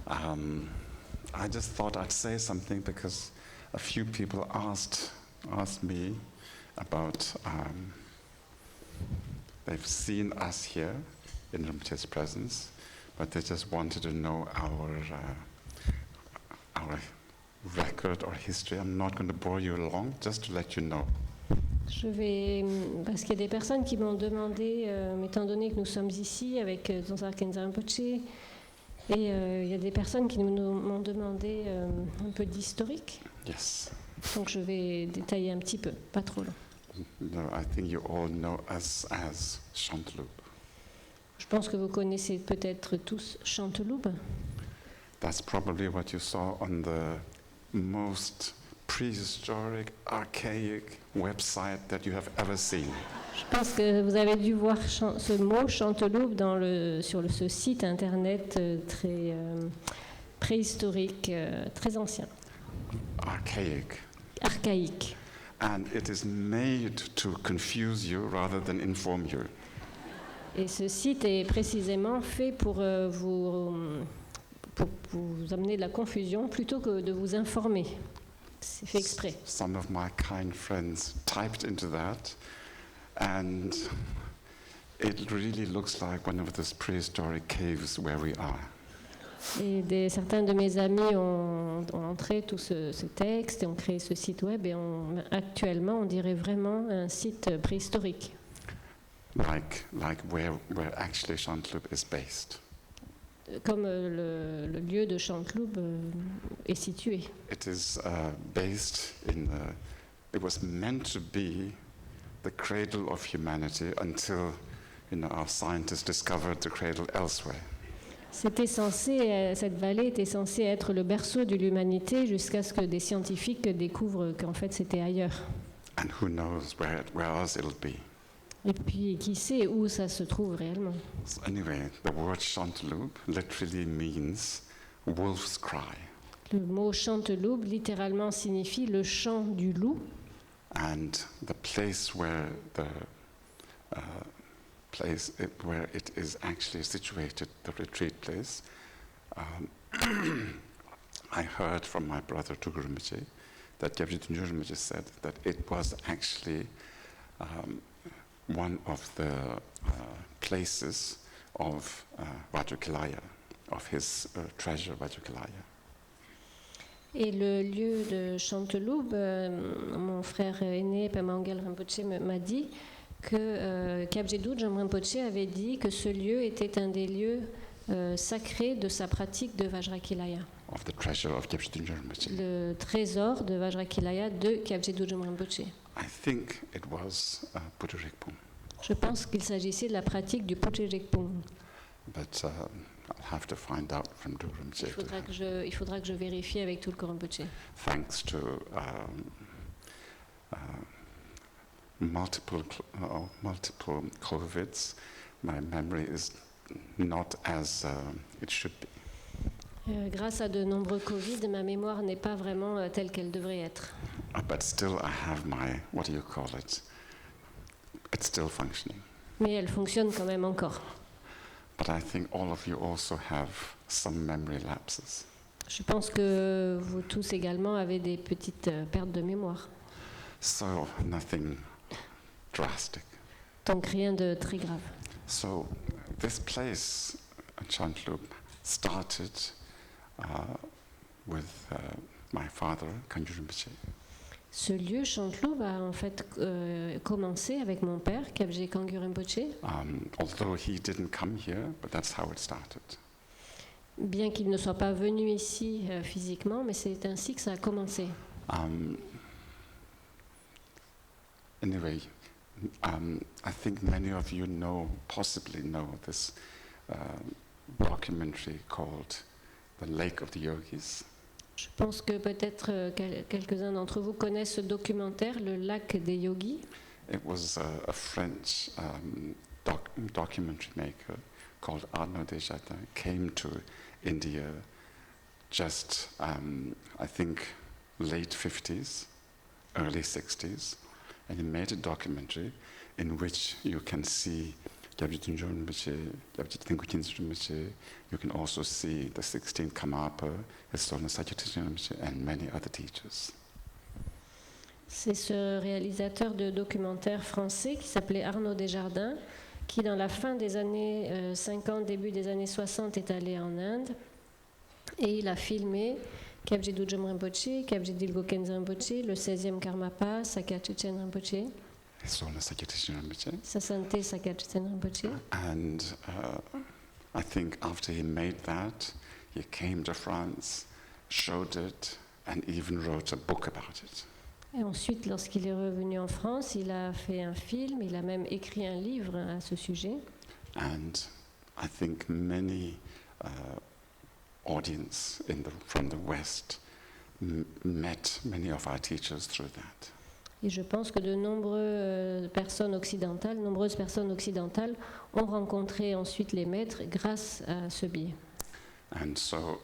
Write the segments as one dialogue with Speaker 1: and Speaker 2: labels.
Speaker 1: I just thought I'd say something because a few people asked me about. They've seen us here in Rinpoche's presence, but they just wanted to know our record or history. I'm not going to bore you along, just to let you know.
Speaker 2: Parce qu'il y a des personnes qui m'ont demandé, étant donné que nous sommes ici avec Donsar Khensa Rinpoche, et il y a des personnes qui m'ont demandé un peu d'historique.
Speaker 1: Yes.
Speaker 2: Donc je vais détailler un petit peu, pas trop long.
Speaker 1: No, I think you all know us as Chanteloube.
Speaker 2: Je pense que vous connaissez peut-être tous Chanteloube.
Speaker 1: That's probably what you saw on the most prehistoric, archaic website that you have ever seen.
Speaker 2: Je pense que vous avez dû voir ce mot Chanteloube sur ce site internet très préhistorique, très ancien.
Speaker 1: Archaic.
Speaker 2: Archaïque.
Speaker 1: And it is made to confuse you rather than inform you.
Speaker 2: Et ce site est précisément fait pour vous amener de la confusion plutôt que de vous informer. C'est fait exprès.
Speaker 1: Some of my kind friends typed into that, and it really looks like one of those prehistoric caves where we are.
Speaker 2: Et certains de mes amis ont entré tout ce texte et ont créé ce site web et actuellement on dirait vraiment un site préhistorique.
Speaker 1: Like where actually Chanteloube is based.
Speaker 2: Comme le lieu de Chanteloube est situé.
Speaker 1: It is based it was meant to be the cradle of humanity until our scientists discovered the cradle elsewhere.
Speaker 2: Cette vallée était censée être le berceau de l'humanité jusqu'à ce que des scientifiques découvrent qu'en fait c'était ailleurs.
Speaker 1: And who knows where else it'll be.
Speaker 2: Et puis qui sait où ça se trouve réellement.
Speaker 1: So anyway, the word Chanteloube literally means wolf's cry.
Speaker 2: Le mot Chanteloube littéralement signifie le chant du loup.
Speaker 1: And the place where where it is actually situated, the retreat place, I heard from my brother Tugu Rinpoche that Gyabje Tunjur Rinpoche said that it was actually one of the places of Vajrakilaya, of his treasure Vajrakilaya.
Speaker 2: Et le lieu de Chanteloube, mon frère aîné Pema Rinpoche m'a dit que Kyabje Dudjom Rinpoche avait dit que ce lieu était un des lieux sacrés de sa pratique de Vajrakilaya.
Speaker 1: Of the treasure of Kyabje Dudjom Rinpoche.
Speaker 2: Le trésor de Vajrakilaya de Kyabje Dudjom Rinpoche.
Speaker 1: I think it was Putu Rikpum.
Speaker 2: Je pense qu'il s'agissait de la pratique du Putu Rikpum.
Speaker 1: But I'll have to find out from Tugu Rinpoche.
Speaker 2: Il faudra que je vérifie avec Tulku Rinpoche.
Speaker 1: Thanks to multiple COVIDs, my memory is not as it should be.
Speaker 2: Grâce à de nombreux Covid, ma mémoire n'est pas vraiment telle qu'elle devrait être.
Speaker 1: But still I have my, what do you call it? It's still functioning.
Speaker 2: Mais elle fonctionne quand même encore.
Speaker 1: But I think all of you also have some memory lapses.
Speaker 2: Je pense que vous tous également avez des petites pertes de mémoire.
Speaker 1: So nothing drastic.
Speaker 2: Donc rien de très grave.
Speaker 1: So this place, Chanteloube, started with my father, Kangyur Rinpoche.
Speaker 2: Ce lieu, Chanteloube, a en fait commencé avec mon père, Kyabje Kangyur Rinpoche.
Speaker 1: Although he didn't come here, but that's how it started.
Speaker 2: Bien qu'il ne soit pas venu ici physiquement, mais c'est ainsi que ça a commencé.
Speaker 1: Anyway, I think many of you possibly know this documentary called The Lake of the Yogis.
Speaker 2: Je pense que peut-être quelques-uns d'entre vous connaissent ce documentaire, Le Lac des Yogis.
Speaker 1: It was a French documentary maker called Arnaud Desjardins came to India just, I think, late 50s, early 60s, and he made a documentary in which you can see Kyabje Tunjo Rinpoche, Kyabje Tenku Khyentse Rinpoche. You can also see the 16th Karmapa, His Holiness Sakya Tenzin Rinpoche, and many other teachers.
Speaker 2: C'est ce réalisateur de documentaires français qui s'appelait Arnaud Desjardins, qui dans la fin des années 50, début des années 60 est allé en Inde et il a filmé Kyabje Dudjom Rinpoche, Kyabje Dilgo Khyentse Rinpoche, le 16e Karmapa, Sakya Tenzin Rinpoche,
Speaker 1: His Holiness Sakya Tenzin Rinpoche.
Speaker 2: Sa Sainteté Sakya Tenzin Rinpoche.
Speaker 1: And I think after he made that, he came to France, showed it, and even wrote a book about it.
Speaker 2: Et ensuite, lorsqu'il est revenu en France, il a fait un film, il a même écrit un livre à ce sujet.
Speaker 1: And I think many audience from the West met many of our teachers through that.
Speaker 2: Et je pense que de nombreuses personnes occidentales ont rencontré ensuite les maîtres grâce à ce biais.
Speaker 1: And so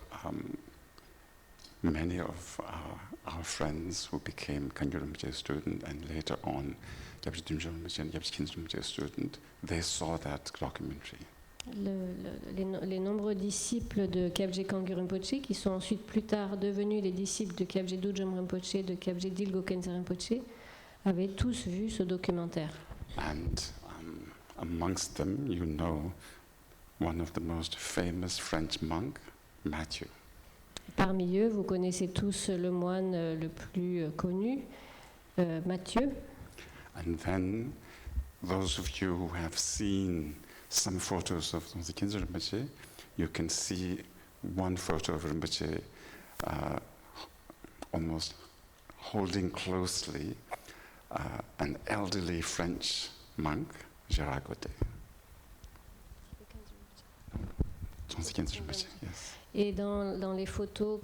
Speaker 1: many of our friends who became Kagyu Rinpoche student and later on Kyabje Dudjom Rinpoche and Kyabje Khyentse Rinpoche student, they saw that documentary.
Speaker 2: Les nombreux disciples de Kyabje Kangyu Rinpoche, qui sont ensuite plus tard devenus les disciples de Kyabje Dudjom Rinpoche, de Kyabje Dilgo Khyentse Rinpoche, avaient tous vu ce documentaire.
Speaker 1: And amongst them, you know, one of the most famous French monk, Mathieu.
Speaker 2: Parmi eux, vous connaissez tous le moine le plus connu, Matthieu.
Speaker 1: And then, those of you who have seen some photos of the Khyentse Rinpoche, you can see one photo of Rinpoche almost holding closely an elderly French monk, Gérard Godet. Khyentse Rinpoche, yes.
Speaker 2: Et dans les photos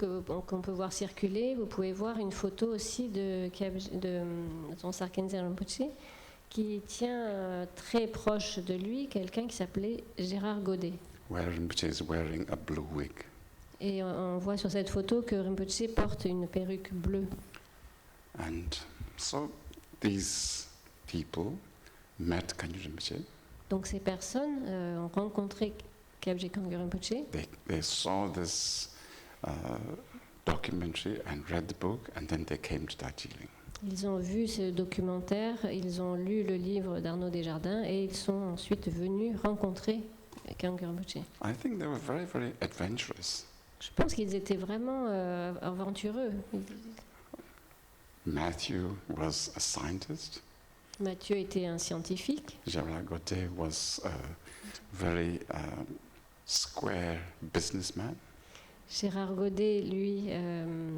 Speaker 2: qu'on peut voir circuler, vous pouvez voir une photo aussi de Tsongtsar Khyentse Rinpoche qui tient très proche de lui quelqu'un qui s'appelait Gérard Godet.
Speaker 1: Where Rinpoche is wearing a blue wig.
Speaker 2: Et on voit sur cette photo que Rinpoche porte une perruque bleue.
Speaker 1: And so these people met Kagyu Rinpoche.
Speaker 2: Donc ces personnes ont rencontré Kyabje Kangyu Rinpoche.
Speaker 1: They saw this documentary and read the book, and then they came to Darjeeling.
Speaker 2: Ils ont vu ce documentaire, ils ont lu le livre d'Arnaud Desjardins et ils sont ensuite venus rencontrer Kangyu Rinpoche.
Speaker 1: I think they were very, very adventurous.
Speaker 2: Je pense qu'ils étaient vraiment aventureux.
Speaker 1: Matthew was a scientist.
Speaker 2: Matthieu était un scientifique.
Speaker 1: Gérard Godet was a very square businessman.
Speaker 2: Gérard Godet, lui,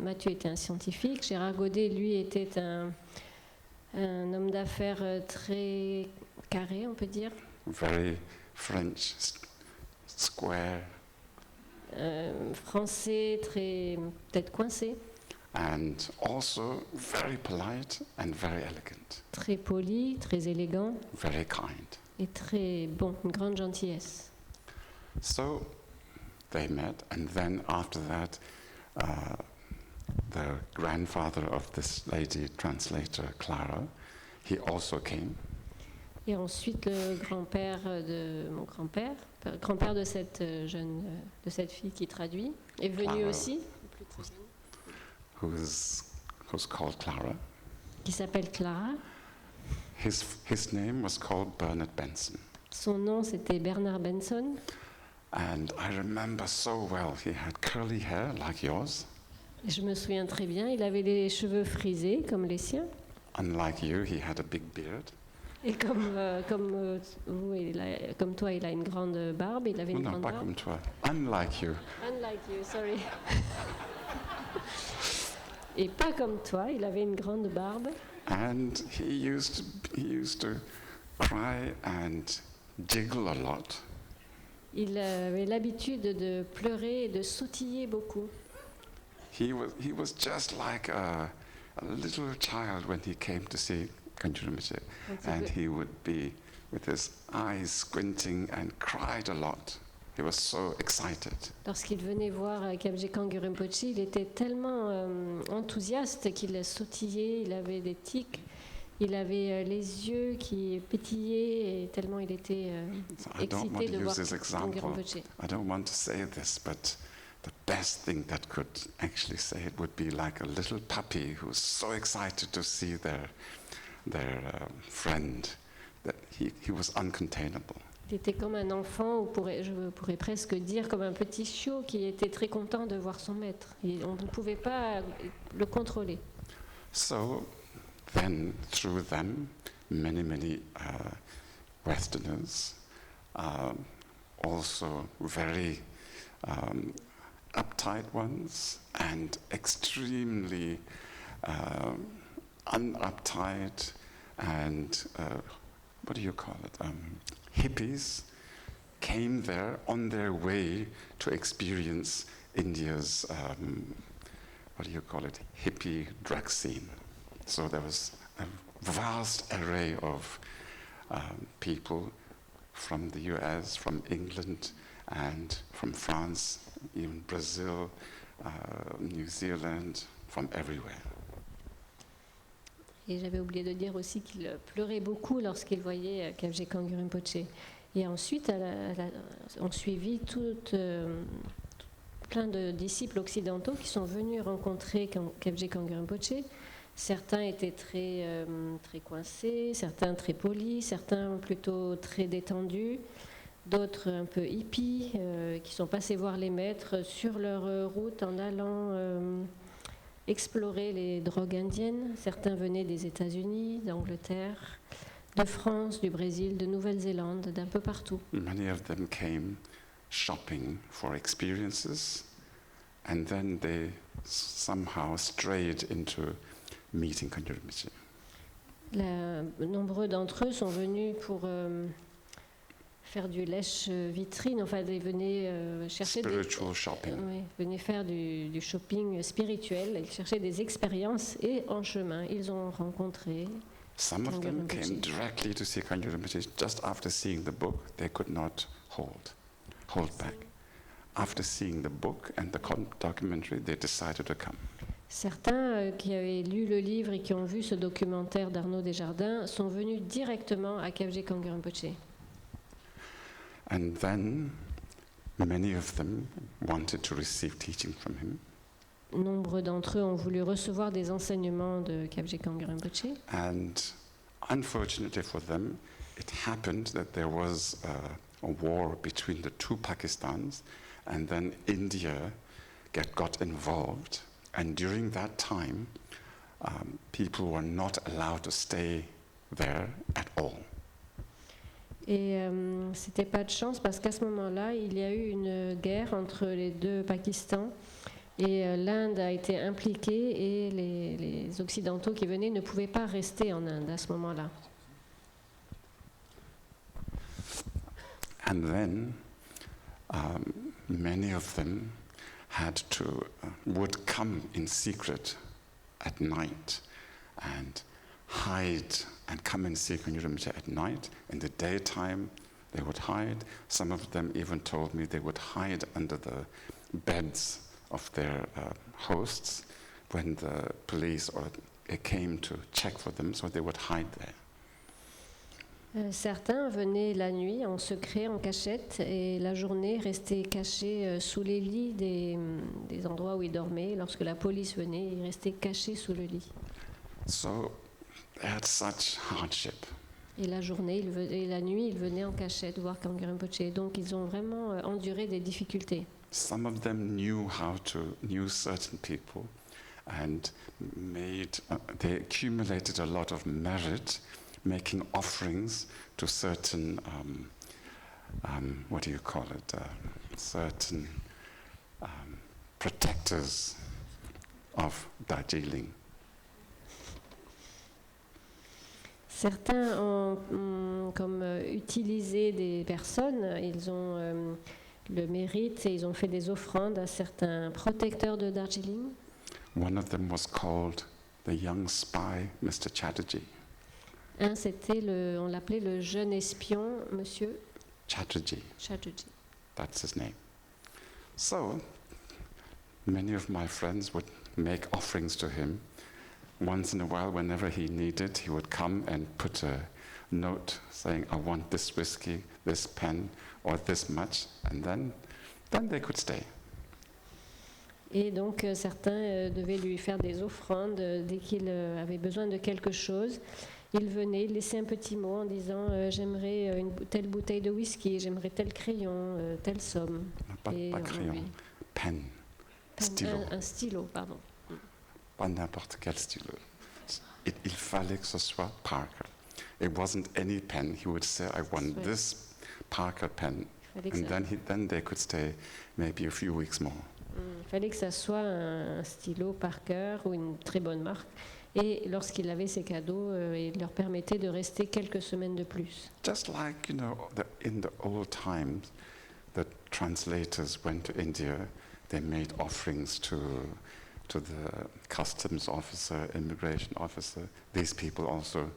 Speaker 2: Matthieu était un scientifique. Gérard Godet, lui, était un homme d'affaires très carré, on peut dire.
Speaker 1: Very French, square.
Speaker 2: Français, très peut-être coincé.
Speaker 1: And also very polite and very elegant.
Speaker 2: Très poli, très élégant.
Speaker 1: Very kind.
Speaker 2: Et très bon, une grande gentillesse.
Speaker 1: So they met, and then after that, the grandfather of this lady translator, Clara, he also came.
Speaker 2: Et ensuite, le grand-père de mon grand-père de cette de cette fille qui traduit, est venu
Speaker 1: Clara.
Speaker 2: aussi,
Speaker 1: who's called Clara.
Speaker 2: qui s'appelle Clara.
Speaker 1: His name was called Bernard Benson.
Speaker 2: Son nom, c'était Bernard Benson.
Speaker 1: And I remember so well, he had curly hair like yours.
Speaker 2: Et je me souviens très bien, il avait les cheveux frisés comme les siens.
Speaker 1: Unlike you, he had a big beard.
Speaker 2: Et comme toi, il a une grande barbe. Il avait une
Speaker 1: Non,
Speaker 2: grande
Speaker 1: pas
Speaker 2: barbe.
Speaker 1: comme toi. Unlike you.
Speaker 2: Unlike you, sorry. Et pas comme toi, il avait une grande barbe.
Speaker 1: And he used to cry and jiggle a lot.
Speaker 2: Il avait l'habitude de pleurer et de sautiller beaucoup.
Speaker 1: He was just like a little child when he came to see Kagyu Rinpoche, and he would be with his eyes squinting and cried a lot. He was so excited.
Speaker 2: Lorsqu'il venait voir Kyabje Kangyu Rinpoche, il était tellement enthousiaste qu'il sautillait, il avait des tics Il avait les yeux qui pétillaient et tellement il était
Speaker 1: So I don't want
Speaker 2: excité
Speaker 1: to
Speaker 2: de voir
Speaker 1: use this
Speaker 2: Tanguy
Speaker 1: example.
Speaker 2: Rinpoche.
Speaker 1: I don't want to say this, but the best thing that could actually say it would be like a little puppy who's so excited to see their friend that he was uncontainable.
Speaker 2: Il était comme un enfant, ou je pourrais presque dire comme un petit chiot qui était très content de voir son maître. Et on ne pouvait pas le contrôler.
Speaker 1: So then, through them, many Westerners, also very uptight ones and extremely unuptight and what do you call it? Hippies came there on their way to experience India's what do you call it? Hippie drug scene. So there was a vast array of people from the US, from England, and from France, even Brazil, New Zealand, from everywhere.
Speaker 2: Et j'avais oublié de dire aussi qu'il pleurait beaucoup lorsqu'il voyait Khabje Kangur Rinpoche. Et ensuite, on suivit plein de disciples occidentaux qui sont venus rencontrer Khabje Kangur Rinpoche. Certains étaient très coincés, certains très polis, certains plutôt très détendus, d'autres un peu hippies qui sont passés voir les maîtres sur leur route en allant explorer les drogues indiennes. Certains venaient des États-Unis, d'Angleterre, de France, du Brésil, de Nouvelle-Zélande, d'un peu partout.
Speaker 1: Many of them came shopping for experiences, and then they somehow strayed into meeting Kangur Rinpoche.
Speaker 2: Nombreux d'entre eux sont venus pour faire du lèche-vitrine, enfin ils venaient chercher
Speaker 1: Spiritual shopping.
Speaker 2: venaient faire du shopping spirituel, ils cherchaient des expériences et en chemin ils ont rencontré
Speaker 1: Some of
Speaker 2: Kangur
Speaker 1: them
Speaker 2: Rinpoche.
Speaker 1: came directly to see Kangur Rinpoche. Just after seeing the book, they could not hold back. After seeing the book and the documentary, they decided to come.
Speaker 2: Certains qui avaient lu le livre et qui ont vu ce documentaire d'Arnaud Desjardins sont venus directement à Khabje Kangur Rinpoche.
Speaker 1: And then many of them wanted to receive teaching from him.
Speaker 2: Nombre d'entre eux ont voulu recevoir des enseignements de Khabje Kangur Rinpoche.
Speaker 1: And unfortunately for them, it happened that there was a war between the two Pakistans, and then India got involved. And during that time, people were not allowed to stay there at all.
Speaker 2: Et c'était pas de chance parce qu'à ce moment-là, il y a eu une guerre entre les deux Pakistans et l'Inde a été impliquée et les Occidentaux qui venaient ne pouvaient pas rester en Inde à ce moment-là.
Speaker 1: And then many of them would come in secret at night and hide and come and see Kangur Rinpoche at night. In the daytime, they would hide. Some of them even told me they would hide under the beds of their hosts when the police came to check for them, so they would hide there.
Speaker 2: Certains venaient la nuit en secret, en cachette, et la journée restaient cachés sous les lits des endroits où ils dormaient. Lorsque la police venait, ils restaient cachés sous le lit.
Speaker 1: So they had such hardship.
Speaker 2: Et la journée et la nuit, ils venaient en cachette voir Kangur Rinpoche. Donc ils ont vraiment enduré des difficultés.
Speaker 1: Some of them knew certain people, and they accumulated a lot of merit, making offerings to certain what do you call it? Certain protectors of Darjeeling.
Speaker 2: Certains ont comme utilisé des personnes, ils ont le mérite et ils ont fait des offrandes à certains protecteurs de Darjeeling.
Speaker 1: One of them was called the young spy, Mr. Chatterjee.
Speaker 2: Un, on l'appelait le jeune espion, Monsieur
Speaker 1: Chatterjee.
Speaker 2: Chatterjee.
Speaker 1: That's his name. So many of my friends would make offerings to him once in a while, whenever he needed, he would come and put a note saying, I want this whiskey, this pen, or this much, and then they could stay.
Speaker 2: Et donc certains devaient lui faire des offrandes dès qu'il avait besoin de quelque chose. Il venait, il laissait un petit mot en disant j'aimerais telle bouteille de whisky, j'aimerais tel crayon, telle somme.
Speaker 1: Pas crayon,
Speaker 2: oui.
Speaker 1: pen, stylo.
Speaker 2: Un stylo, pardon.
Speaker 1: Pas n'importe quel stylo. Il fallait que ce soit Parker. It wasn't any pen. He would say, I want this Parker pen. And then they could stay maybe a few weeks more.
Speaker 2: Il fallait que ça soit un stylo Parker ou une très bonne marque. Et lorsqu'il avait ces cadeaux, il leur permettait de rester quelques semaines de plus.
Speaker 1: Just like, you know, in the old times, the translators went to India, they made offerings to the customs officer, immigration officer. These people also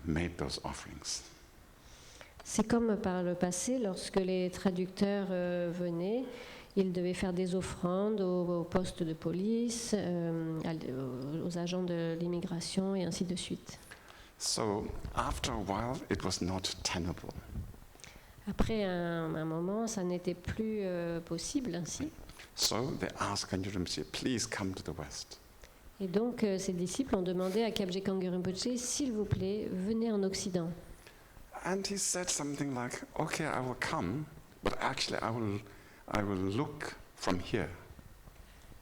Speaker 1: made those offerings.
Speaker 2: C'est comme par le passé, lorsque les traducteurs venaient, ils devaient faire des offrandes aux postes de police, aux agents de l'immigration et ainsi de suite.
Speaker 1: So after a while, it was not tenable.
Speaker 2: Après un moment, ça n'était plus possible ainsi.
Speaker 1: So they asked Kangyur Rinpoche, please come to the West.
Speaker 2: Et donc ses disciples ont demandé à Kyabje Kangyur Rinpoche, s'il vous plaît, venez en Occident.
Speaker 1: And he said something like, okay, I will come, but actually I will look from here.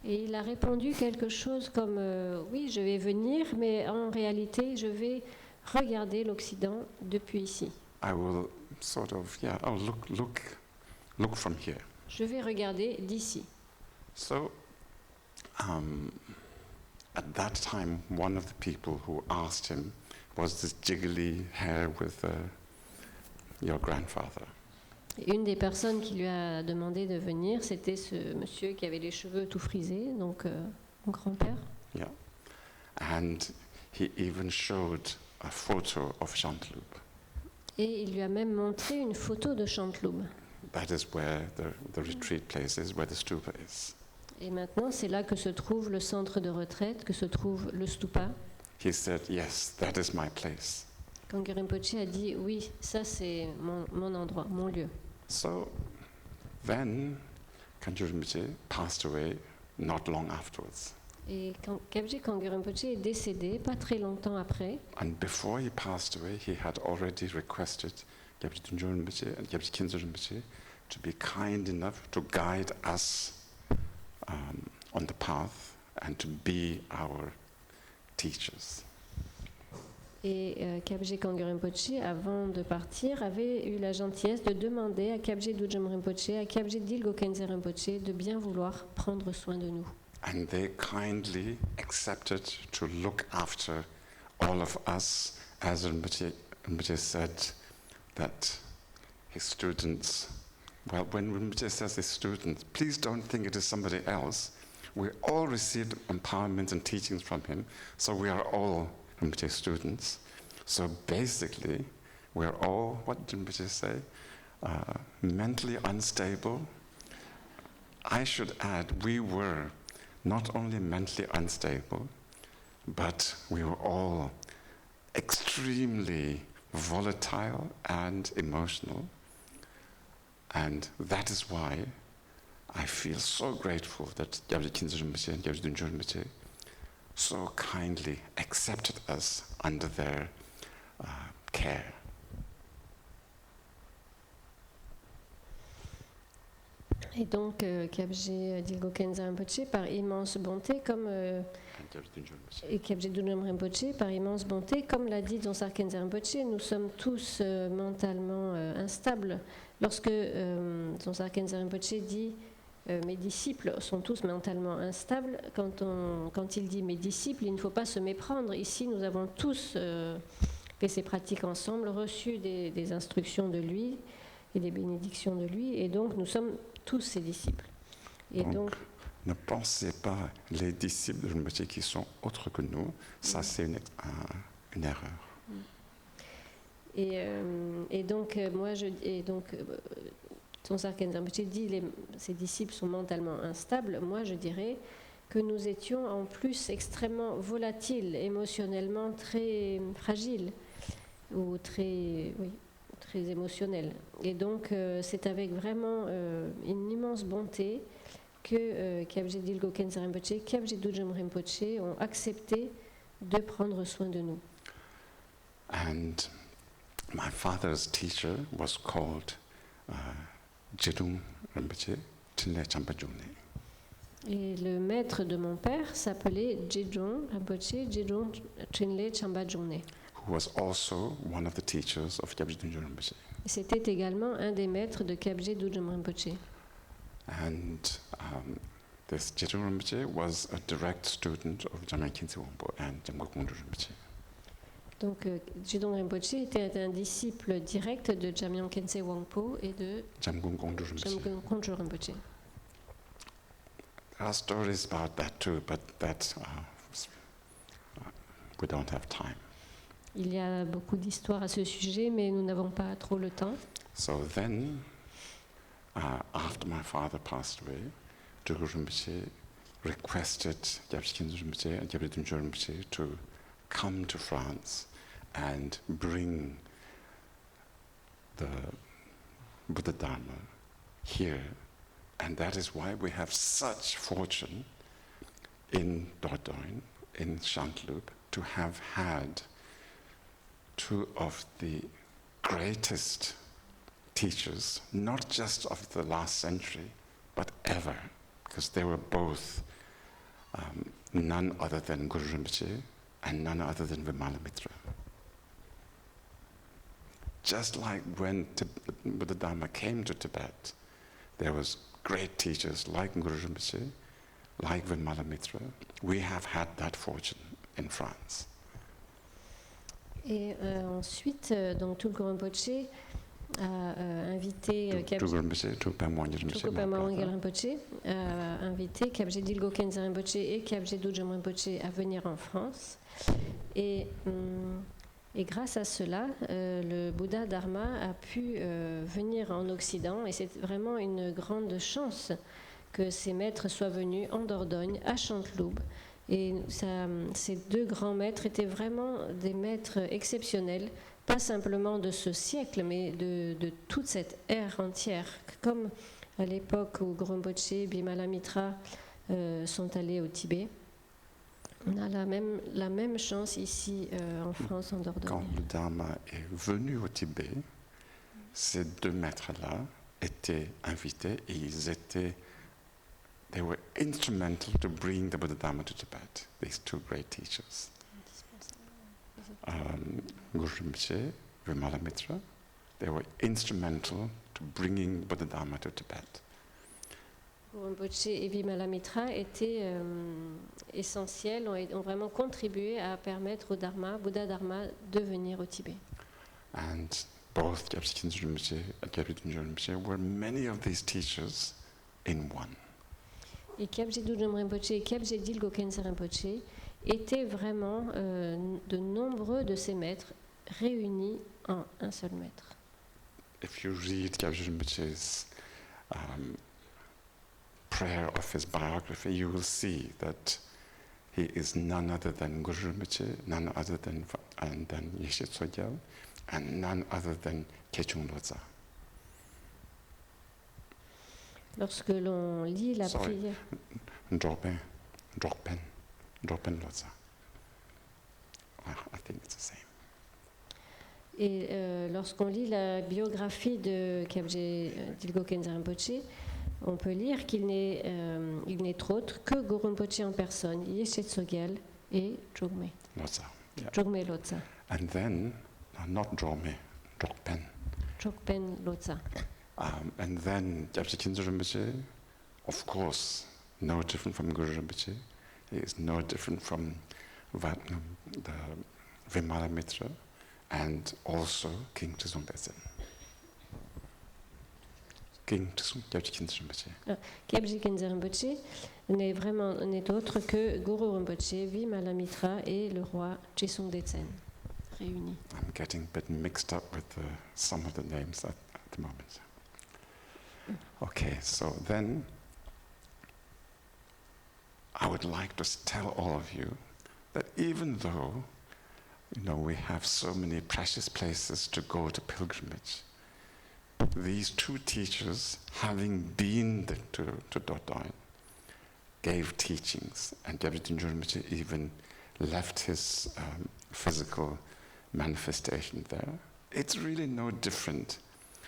Speaker 2: Et il a répondu quelque chose comme oui, je vais venir, mais en réalité, je vais regarder l'Occident depuis ici.
Speaker 1: I will sort of, I'll look from here.
Speaker 2: Je vais regarder d'ici.
Speaker 1: So, at that time, one of the people who asked him was this jiggly hair with your grandfather.
Speaker 2: Et une des personnes qui lui a demandé de venir, c'était ce monsieur qui avait les cheveux tout frisés, donc mon grand-père.
Speaker 1: Yeah. And he even showed a photo of Chanteloube.
Speaker 2: Et il lui a même montré une photo de Chanteloube.
Speaker 1: That is where the retreat place is, where the stupa is.
Speaker 2: Et maintenant, c'est là que se trouve le centre de retraite, que se trouve le stupa.
Speaker 1: He said, yes, that is my place.
Speaker 2: Kangyur Rinpoche a dit, oui, ça c'est mon endroit, mon lieu.
Speaker 1: So then Kangyur Rinpoche passed away not long afterwards.
Speaker 2: Et quand Kyabje Kangyur Rinpoche est décédé, pas très longtemps après,
Speaker 1: And before he passed away, he had already requested Kyabje Tunjur Rinpoche and Kyabje Khyentse Rinpoche to be kind enough to guide us on the path and to be our teachers.
Speaker 2: et Kyabje Kangyur Rinpoche, avant de partir, avait eu la gentillesse de demander à Kyabje Dudjom Rinpoche, à Kyabje Dilgo Khyentse Rinpoche, de bien vouloir prendre soin de nous.
Speaker 1: And they kindly accepted to look after all of us, as Rinpoche said that his students, well, when Rinpoche says his students, please don't think it is somebody else. We all received empowerment and teachings from him, so we are all Rinpoche students. So basically, we're all, what did Rinpoche say? Mentally unstable. I should add, we were not only mentally unstable, but we were all extremely volatile and emotional. And that is why I feel so grateful that Kyabje Khyentse Rinpoche and Kyabje Dudjom Rinpoche so kindly accepted us under their care.
Speaker 2: Et donc, Kyabje Dilgo Khyentse Rinpoche, par immense bonté, comme et Kyabje Dudjom Rinpoche, par immense bonté, comme l'a dit Donsar Khyentse Rinpoche, nous sommes tous mentalement instables. Lorsque Donsar Khyentse Rinpoche dit mes disciples sont tous mentalement instables, quand il dit mes disciples, il ne faut pas se méprendre. Ici, nous avons tous fait ces pratiques ensemble, reçu des instructions de lui et des bénédictions de lui, et donc nous sommes tous ses disciples. Et donc
Speaker 1: ne pensez pas les disciples de Rinpoche qui sont autres que nous, ça c'est une erreur.
Speaker 2: Et donc Donsar Khyentse Rinpoche dit ses disciples sont mentalement instables. Moi je dirais que nous étions en plus extrêmement volatiles, émotionnellement très fragiles, ou très émotionnels. Et donc c'est avec vraiment une immense bonté que Kyabje Dilgo Khyentse Rinpoche, Kyabje Dudjom Rinpoche ont accepté de prendre soin de nous.
Speaker 1: And my father's teacher was called Jedung Rinpoche, Chinle Champa Jungne.
Speaker 2: Et le maître de mon père s'appelait Jedung Rinpoche, Jedung Chinle Champa Jungne.
Speaker 1: Who was also one of the teachers of Kyabje Dudjom Rinpoche.
Speaker 2: C'était également un des maîtres de Kyabje Dudjom Rinpoche.
Speaker 1: And this Jedung Rinpoche was a direct student of Jamyang Khyentse Wangpo and Jamgok Ngondro Rinpoche.
Speaker 2: Donc Jedung Rinpoche était un disciple direct de Jamyang Khyentse Wangpo et de
Speaker 1: Jamgok Ngondro Rinpoche.
Speaker 2: Jamgon Kongtrul Rinpoche.
Speaker 1: There are stories about that too, but that we don't have time.
Speaker 2: Il y a beaucoup d'histoires à ce sujet, mais nous n'avons pas trop le temps.
Speaker 1: So then, after my father passed away, Drugul Rinpoche requested Gyabje Khyentse Rinpoche and Gyabje Dudjom Rinpoche to come to France and bring the Buddha Dharma here. And that is why we have such fortune in Dordogne, in Chanteloup, to have had two of the greatest teachers, not just of the last century, but ever, because they were both none other than Guru Rinpoche and none other than Vimalamitra. Just like when Buddha Dharma came to Tibet, there was great teachers like Guru Rinpoche, like Vimalamitra. We have had that fortune in France.
Speaker 2: Et ensuite, donc Tulku Rinpoche a invité
Speaker 1: Drugul Rinpoche, Drugpa Mwangye Rinpoche,
Speaker 2: Tulku Pama
Speaker 1: my
Speaker 2: Wangyal
Speaker 1: brother.
Speaker 2: Rinpoche a invité Kyabje Dilgo Khyentse Rinpoche et Kyabje Dudjom Rinpoche à venir en France. Et grâce à cela, le Bouddha Dharma a pu venir en Occident. Et c'est vraiment une grande chance que ces maîtres soient venus en Dordogne, à Chanteloup. Et ces deux grands maîtres étaient vraiment des maîtres exceptionnels, pas simplement de ce siècle, mais de toute cette ère entière. Comme à l'époque où Guru Rinpoche et Bimalamitra sont allés au Tibet. On a la même chance ici en France, en
Speaker 1: Quand
Speaker 2: Dordogne.
Speaker 1: le Dharma est venu au Tibet, ces deux maîtres-là étaient invités et they were instrumental to bring the Buddha Dharma to Tibet, these two great teachers. Guru Rinpoche, Vimalamitra, they were instrumental to bringing Buddha Dharma to Tibet.
Speaker 2: Guru Rinpoche et Vimalamitra étaient essentiels, ont vraiment contribué à permettre au Bouddha Dharma de venir au Tibet.
Speaker 1: And both Gyabje Khyentse Rinpoche and Gyabje Dudjom Rinpoche were many of these teachers in one.
Speaker 2: Et Kyabje Dudjom Rinpoche et Kyabje Dilgo Khyentse Rinpoche étaient vraiment de nombreux de ces maîtres réunis en un seul maître.
Speaker 1: If you read Gyabje Rinpoche's prayer of his biography, you will see that he is none other than Guru Rinpoche, none other than Yeshe Tsogyal, and none other than Kechung Lodza.
Speaker 2: Lorsque l'on lit la
Speaker 1: Sorry.
Speaker 2: prière,
Speaker 1: Drogpen Lodza. I think it's the same.
Speaker 2: et lorsqu'on lit la biographie de Kyabje Dilgo Khyentse Rinpoche, on peut lire qu'il n'est autre que Guru Rinpoche en personne, Yeshe Tsogyal et Drogme
Speaker 1: Lodza. Yeah.
Speaker 2: Drogme Lodza,
Speaker 1: And then, not Drogme, Drogpen.
Speaker 2: Drogpen Lodza.
Speaker 1: And then Gyabje Khyentse Rinpoche, of course, no different from Guru Rinpoche. He is no different from the Vimalamitra and also King Trizong Detsen. King Trizong Gyabje Khyentse Rinpoche.
Speaker 2: Kyabje Khyentse Rinpoche n'est autre que Guru Rinpoche, Vimalamitra et le roi Trizong Detsen réunis.
Speaker 1: I'm getting a bit mixed up with some of the names at the moment. Okay, so then I would like to tell all of you that even though, we have so many precious places to go to pilgrimage, these two teachers, having been to Dordogne, gave teachings, and Gyabje Dundjur Rinpoche even left his physical manifestation there. It's really no different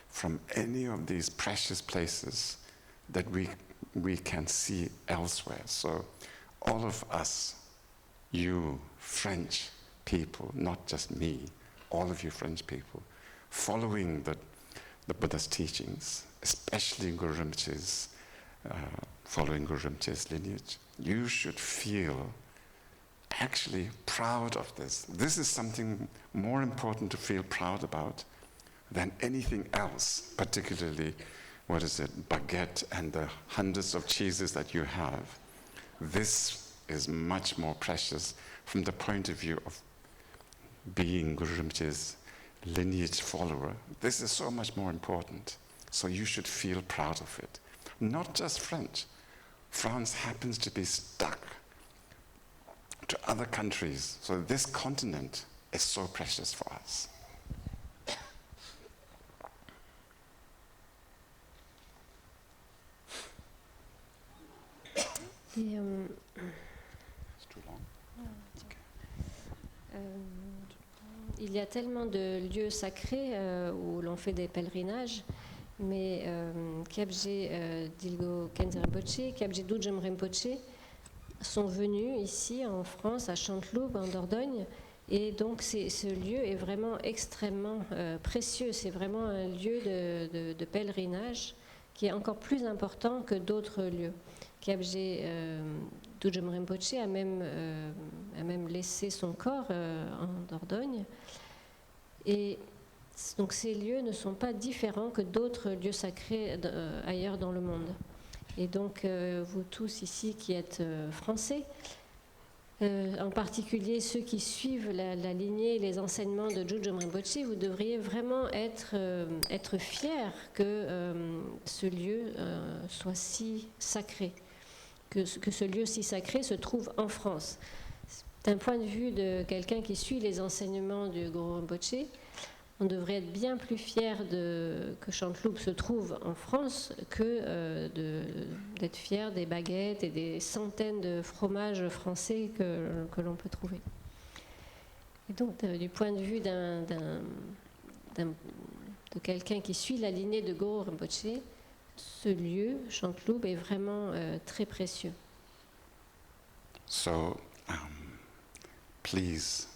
Speaker 1: from any of these precious places that we can see elsewhere. So all of us, you French people, not just me, all of you French people, following the Buddha's teachings, especially Guru Rinpoche's, following Guru Rinpoche's lineage, you should feel actually proud of this. This is something more important to feel proud about than anything else, particularly, baguette and the hundreds of cheeses that you have. This is much more precious from the point of view of being Guru Rinpoche's lineage follower. This is so much more important. So you should feel proud of it. Not just French. France happens to be stuck to other countries. So this continent is so precious for us.
Speaker 2: Et,
Speaker 1: It's too long.
Speaker 2: il y a tellement de lieux sacrés où l'on fait des pèlerinages, mais Kyabje Dilgo Khyentse Rinpoche, Kyabje Dudjom Rinpoche sont venus ici en France, à Chanteloup, en Dordogne, et donc ce lieu est vraiment extrêmement précieux. C'est vraiment un lieu de pèlerinage qui est encore plus important que d'autres lieux. Kyabje Dudjom Rinpoche a même laissé son corps en Dordogne. Et donc ces lieux ne sont pas différents que d'autres lieux sacrés ailleurs dans le monde. Et donc vous tous ici qui êtes français, en particulier ceux qui suivent la lignée et les enseignements de Dudjom Rinpoche, vous devriez vraiment être fiers que ce lieu soit si sacré, que ce lieu si sacré se trouve en France. D'un point de vue de quelqu'un qui suit les enseignements du Guru Rinpoche, on devrait être bien plus fier que Chanteloup se trouve en France que d'être fier des baguettes et des centaines de fromages français que l'on peut trouver. Et donc, du point de vue de quelqu'un qui suit la lignée de Guru Rinpoche, ce lieu, Chanteloup, est vraiment très précieux.
Speaker 1: So, please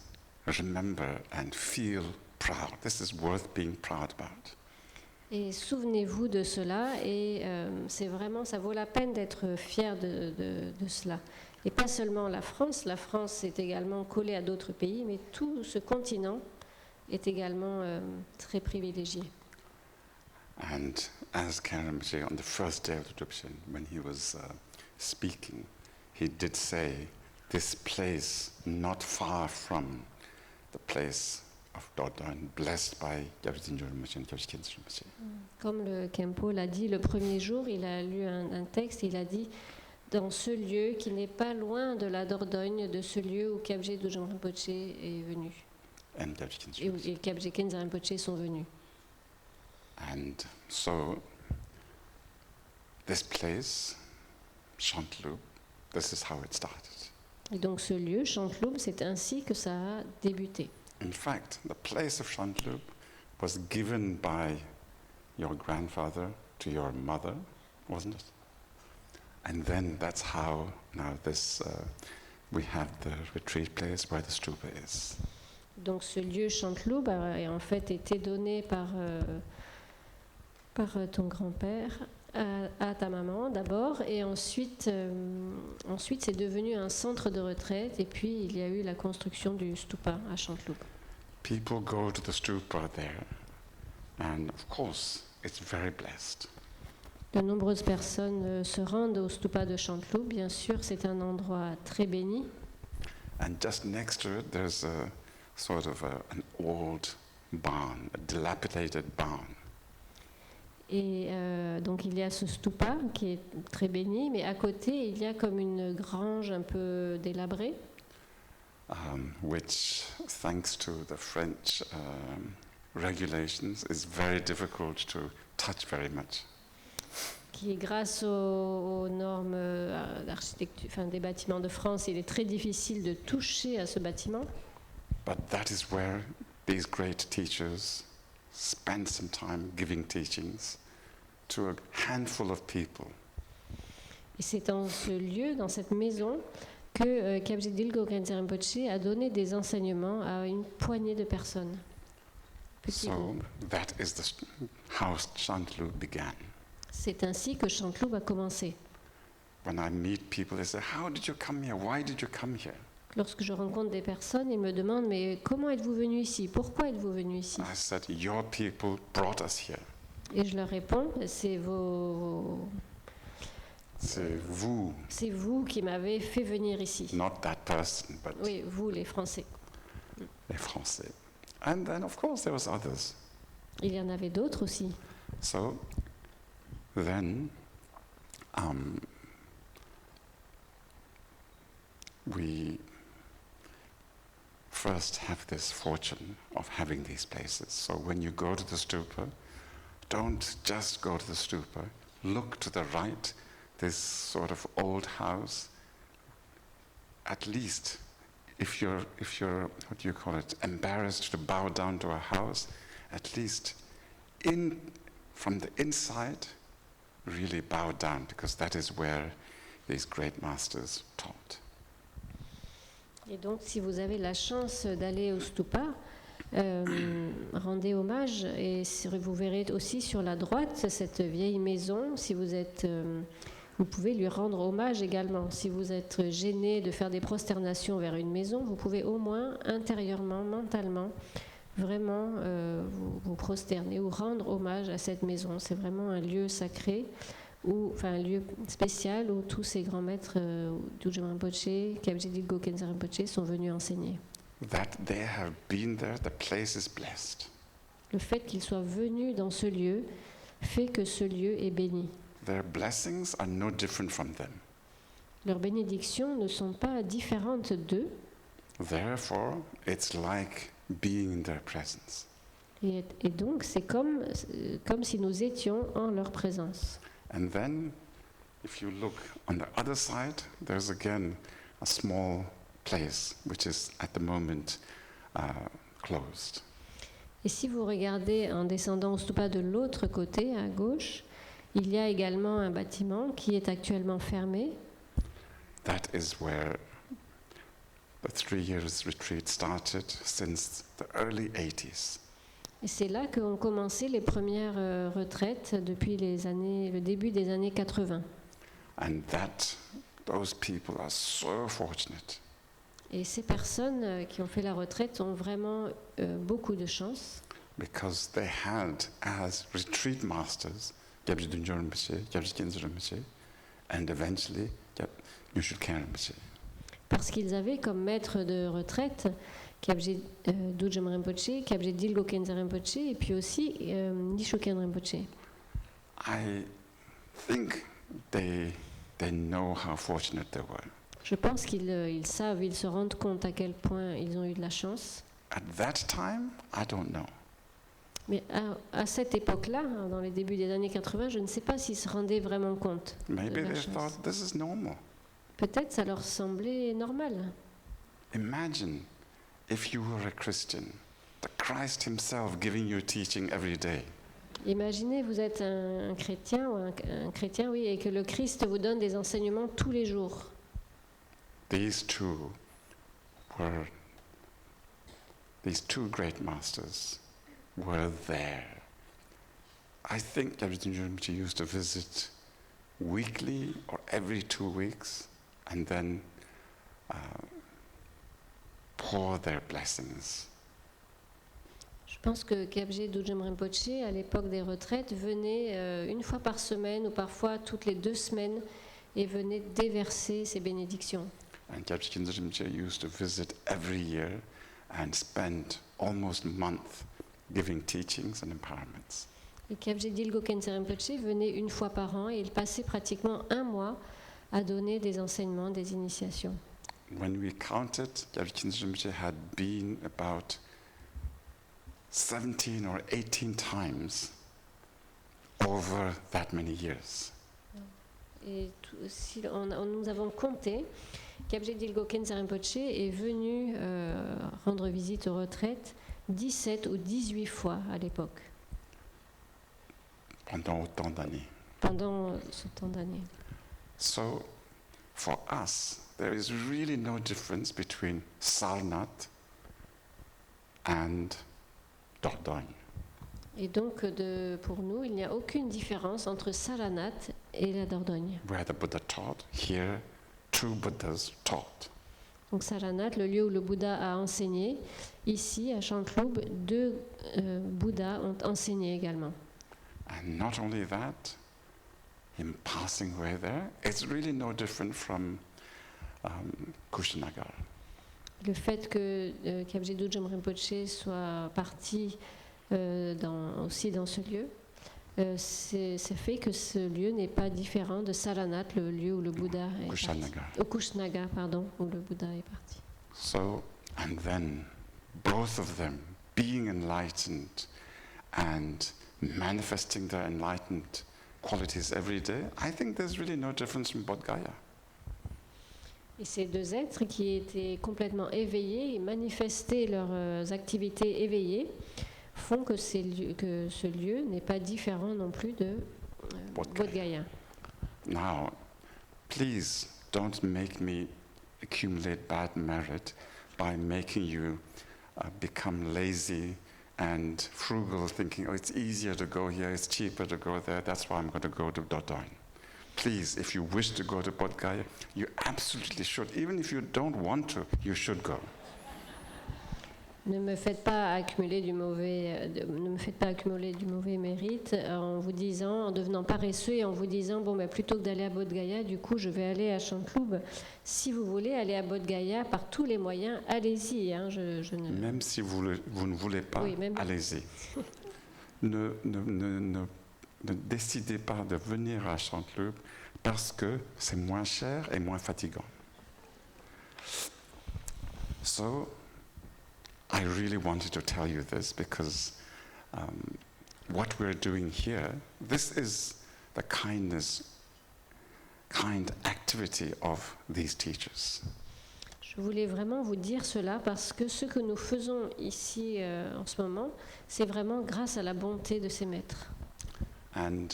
Speaker 1: remember and feel proud. This is worth being proud about.
Speaker 2: Et souvenez-vous de cela, et c'est vraiment, ça vaut la peine d'être fier de cela. Et pas seulement la France est également collée à d'autres pays, mais tout ce continent est également très privilégié.
Speaker 1: And as Karen Rinpoche, on the first day of the Drupchen, when he was speaking, he did say, this place not far from the place of Dordogne, blessed by Gyabje Dundjur Rinpoche and Gyabje Khyentse Rinpoche.
Speaker 2: Comme le Khenpo l'a dit le premier jour, il a lu un texte, il a dit dans ce lieu qui n'est pas loin de la Dordogne, de ce lieu où Kyabje Dudjom Rinpoche est venu.
Speaker 1: And Gyabje Khyentse
Speaker 2: Et où
Speaker 1: Rinpoche.
Speaker 2: les Kyabje Khyentse Rinpoche sont venus.
Speaker 1: And so, this place, Chanteloup, this is how it started.
Speaker 2: Et donc ce lieu, Chanteloup, c'est ainsi que ça a débuté.
Speaker 1: In fact, the place of Chanteloup was given by your grandfather to your mother, wasn't it? And then that's how now we have the retreat place where the stupa is.
Speaker 2: Donc ce lieu Chanteloup a en fait été donné par ton grand-père à ta maman d'abord, et ensuite c'est devenu un centre de retraite, et puis il y a eu la construction du stupa à Chanteloup.
Speaker 1: People go to the stupa there, and of course it's very blessed.
Speaker 2: De nombreuses personnes se rendent au stupa de Chanteloup, bien sûr c'est un endroit très béni.
Speaker 1: And just next to it there's a sort of an old barn, a dilapidated barn.
Speaker 2: Et donc il y a ce stupa qui est très béni, mais à côté il y a comme une grange un peu délabrée,
Speaker 1: which, thanks to the French regulations, is very difficult to touch very much.
Speaker 2: qui est grâce aux normes d'architecture, enfin, des bâtiments de France, il est très difficile de toucher à ce bâtiment.
Speaker 1: But that is where these great teachers spend some time giving teachings to a handful of people.
Speaker 2: Et c'est dans ce lieu, dans cette maison, que Kyabje Dilgo Khyentse Rinpoche a donné des enseignements à une poignée de personnes. Petit
Speaker 1: So
Speaker 2: groupe.
Speaker 1: that is how Shantlu began.
Speaker 2: C'est ainsi que Chanteloup a commencé.
Speaker 1: When I meet people, they say, "How did you come here? Why did you come here?"
Speaker 2: Lorsque je rencontre des personnes, ils me demandent « Mais comment êtes-vous venu ici? Pourquoi êtes-vous venu ici ?»
Speaker 1: I said, "Your people brought us here.
Speaker 2: Et je leur réponds « C'est
Speaker 1: C'est
Speaker 2: vous qui m'avez fait venir ici.
Speaker 1: not that person, but
Speaker 2: Oui, vous les Français.
Speaker 1: les Français." And then, of course, there was others.
Speaker 2: Il y en avait d'autres aussi.
Speaker 1: So then we first have this fortune of having these places. So when you go to the stupa, don't just go to the stupa. Look to the right, this sort of old house. At least, if you're what do you call it, embarrassed to bow down to a house, at least from the inside, really bow down, because that is where these great masters taught.
Speaker 2: Et donc, si vous avez la chance d'aller au stupa, rendez hommage. Et vous verrez aussi sur la droite cette vieille maison. Si vous êtes, vous pouvez lui rendre hommage également. Si vous êtes gêné de faire des prosternations vers une maison, vous pouvez au moins intérieurement, mentalement, vraiment vous prosterner ou rendre hommage à cette maison. C'est vraiment un lieu sacré, un lieu spécial où tous ces grands maîtres, Dudjom Rinpoche, Kyabje Dilgo Khyentse Rinpoche, sont venus enseigner.
Speaker 1: That they have been there, the place is blessed.
Speaker 2: Le fait qu'ils soient venus dans ce lieu fait que ce lieu est béni.
Speaker 1: Their blessings are no different from them.
Speaker 2: Leurs bénédictions ne sont pas différentes d'eux.
Speaker 1: Therefore, it's like being in their presence.
Speaker 2: Et donc, c'est comme si nous étions en leur présence.
Speaker 1: And then, if you look on the other side, there's again a small place which is at the moment closed.
Speaker 2: Et si vous regardez en descendant au stupa de l'autre côté, à gauche, il y a également un bâtiment qui est actuellement fermé.
Speaker 1: That is where the 3 years retreat started since the early 80s.
Speaker 2: Et c'est là qu'ont commencé les premières retraites depuis le début des années 80.
Speaker 1: And those people are so fortunate.
Speaker 2: Et ces personnes qui ont fait la retraite ont vraiment beaucoup de chance.
Speaker 1: Because they had, as retreat masters, Kyabje Dudjom Rinpoche, Kyabje Khyentse Rinpoche, and eventually Nyushul Khyentse Rinpoche.
Speaker 2: Parce qu'ils avaient comme maître de retraite Kyabje Dudjom Rinpoche, Kyabje Dilgo Khyentse Rinpoche et puis aussi Nyushul Khyentse Rinpoche.
Speaker 1: I think they know how fortunate they were.
Speaker 2: Je pense qu'ils savent, ils se rendent compte à quel point ils ont eu de la chance.
Speaker 1: At that time, I don't know.
Speaker 2: Mais à cette époque-là, dans les débuts des années 80, je ne sais pas s'ils se rendaient vraiment compte de
Speaker 1: Maybe
Speaker 2: la
Speaker 1: they
Speaker 2: chance.
Speaker 1: thought this is normal.
Speaker 2: Peut-être ça leur semblait normal.
Speaker 1: Imagine if you were a Christian, the Christ himself giving you teaching every day.
Speaker 2: Imaginez, vous êtes un chrétien, ou un chrétien, oui, et que le Christ vous donne des enseignements tous les jours.
Speaker 1: These two great masters were there. I think Kyabje Dudjom Rinpoche used to visit weekly or every 2 weeks and then pour their blessings.
Speaker 2: Je pense que Kyabje Dudjom Rinpoche, à l'époque des retraites, venait une fois par semaine ou parfois toutes les 2 semaines et venait déverser ses bénédictions.
Speaker 1: And Kyabje Khyentse Rinpoche used to visit every year and spend almost a month giving teachings and empowerments.
Speaker 2: Et Kyabje Dilgo Khyentse Rinpoche venait une fois par an et il passait pratiquement un mois à donner des enseignements, des initiations.
Speaker 1: When we counted, Kyabje Khyentse Rinpoche had been about 17 or 18 times over that many years.
Speaker 2: Et si nous avons compté, Kyabje Dilgo Khyentse Rinpoche est venu rendre visite aux retraites 17 ou 18 fois à l'époque,
Speaker 1: Pendant autant d'années.
Speaker 2: pendant ce temps d'années.
Speaker 1: So, for us, there is really no difference between Sarnath and Dordogne.
Speaker 2: Et donc, pour nous, il n'y a aucune différence entre Saranath et la Dordogne.
Speaker 1: Where the Buddha taught, here, true Buddhas taught.
Speaker 2: Donc, Saranath, le lieu où le Bouddha a enseigné, ici, à Chantloub, deux Bouddhas ont enseigné également.
Speaker 1: And not only that, him passing away there, it's really no different from Kushinagar.
Speaker 2: Le fait que Kyabje Dudjom Rinpoche soit parti aussi dans ce lieu, ça fait que ce lieu n'est pas différent de Saranath, le lieu où le Bouddha est
Speaker 1: Kushinagar.
Speaker 2: parti. Kushnagar, pardon, où le Bouddha est parti.
Speaker 1: So, and then both of them being enlightened and manifesting their enlightened qualities every day, I think there's really no difference from Bodh Gaya.
Speaker 2: Et ces deux êtres qui étaient complètement éveillés et manifestaient leurs activités éveillées font que ce lieu n'est pas différent non plus de Bodh Gaya.
Speaker 1: Now, please don't make me accumulate bad merit by making you become lazy and frugal, thinking, oh, it's easier to go here, it's cheaper to go there, that's why I'm going to go to Dordogne. Please, if you wish to go to Bodh Gaya, you absolutely should. Even if you don't want to, you should go.
Speaker 2: Ne me faites pas accumuler du mauvais mérite en vous disant, en devenant paresseux et en vous disant, bon, ben, plutôt que d'aller à Bodh Gaya, du coup, je vais aller à Chantloub. Si vous voulez aller à Bodh Gaya par tous les moyens, allez-y. Hein,
Speaker 1: Même si vous ne voulez pas,
Speaker 2: oui,
Speaker 1: allez-y. ne décidez pas de venir à Chantloub parce que c'est moins cher et moins fatigant. So, I really wanted to tell you this because what we're doing here, this is the kind activity of these teachers.
Speaker 2: Je voulais vraiment vous dire cela parce que ce que nous faisons ici en ce moment, c'est vraiment grâce à la bonté de ces maîtres.
Speaker 1: And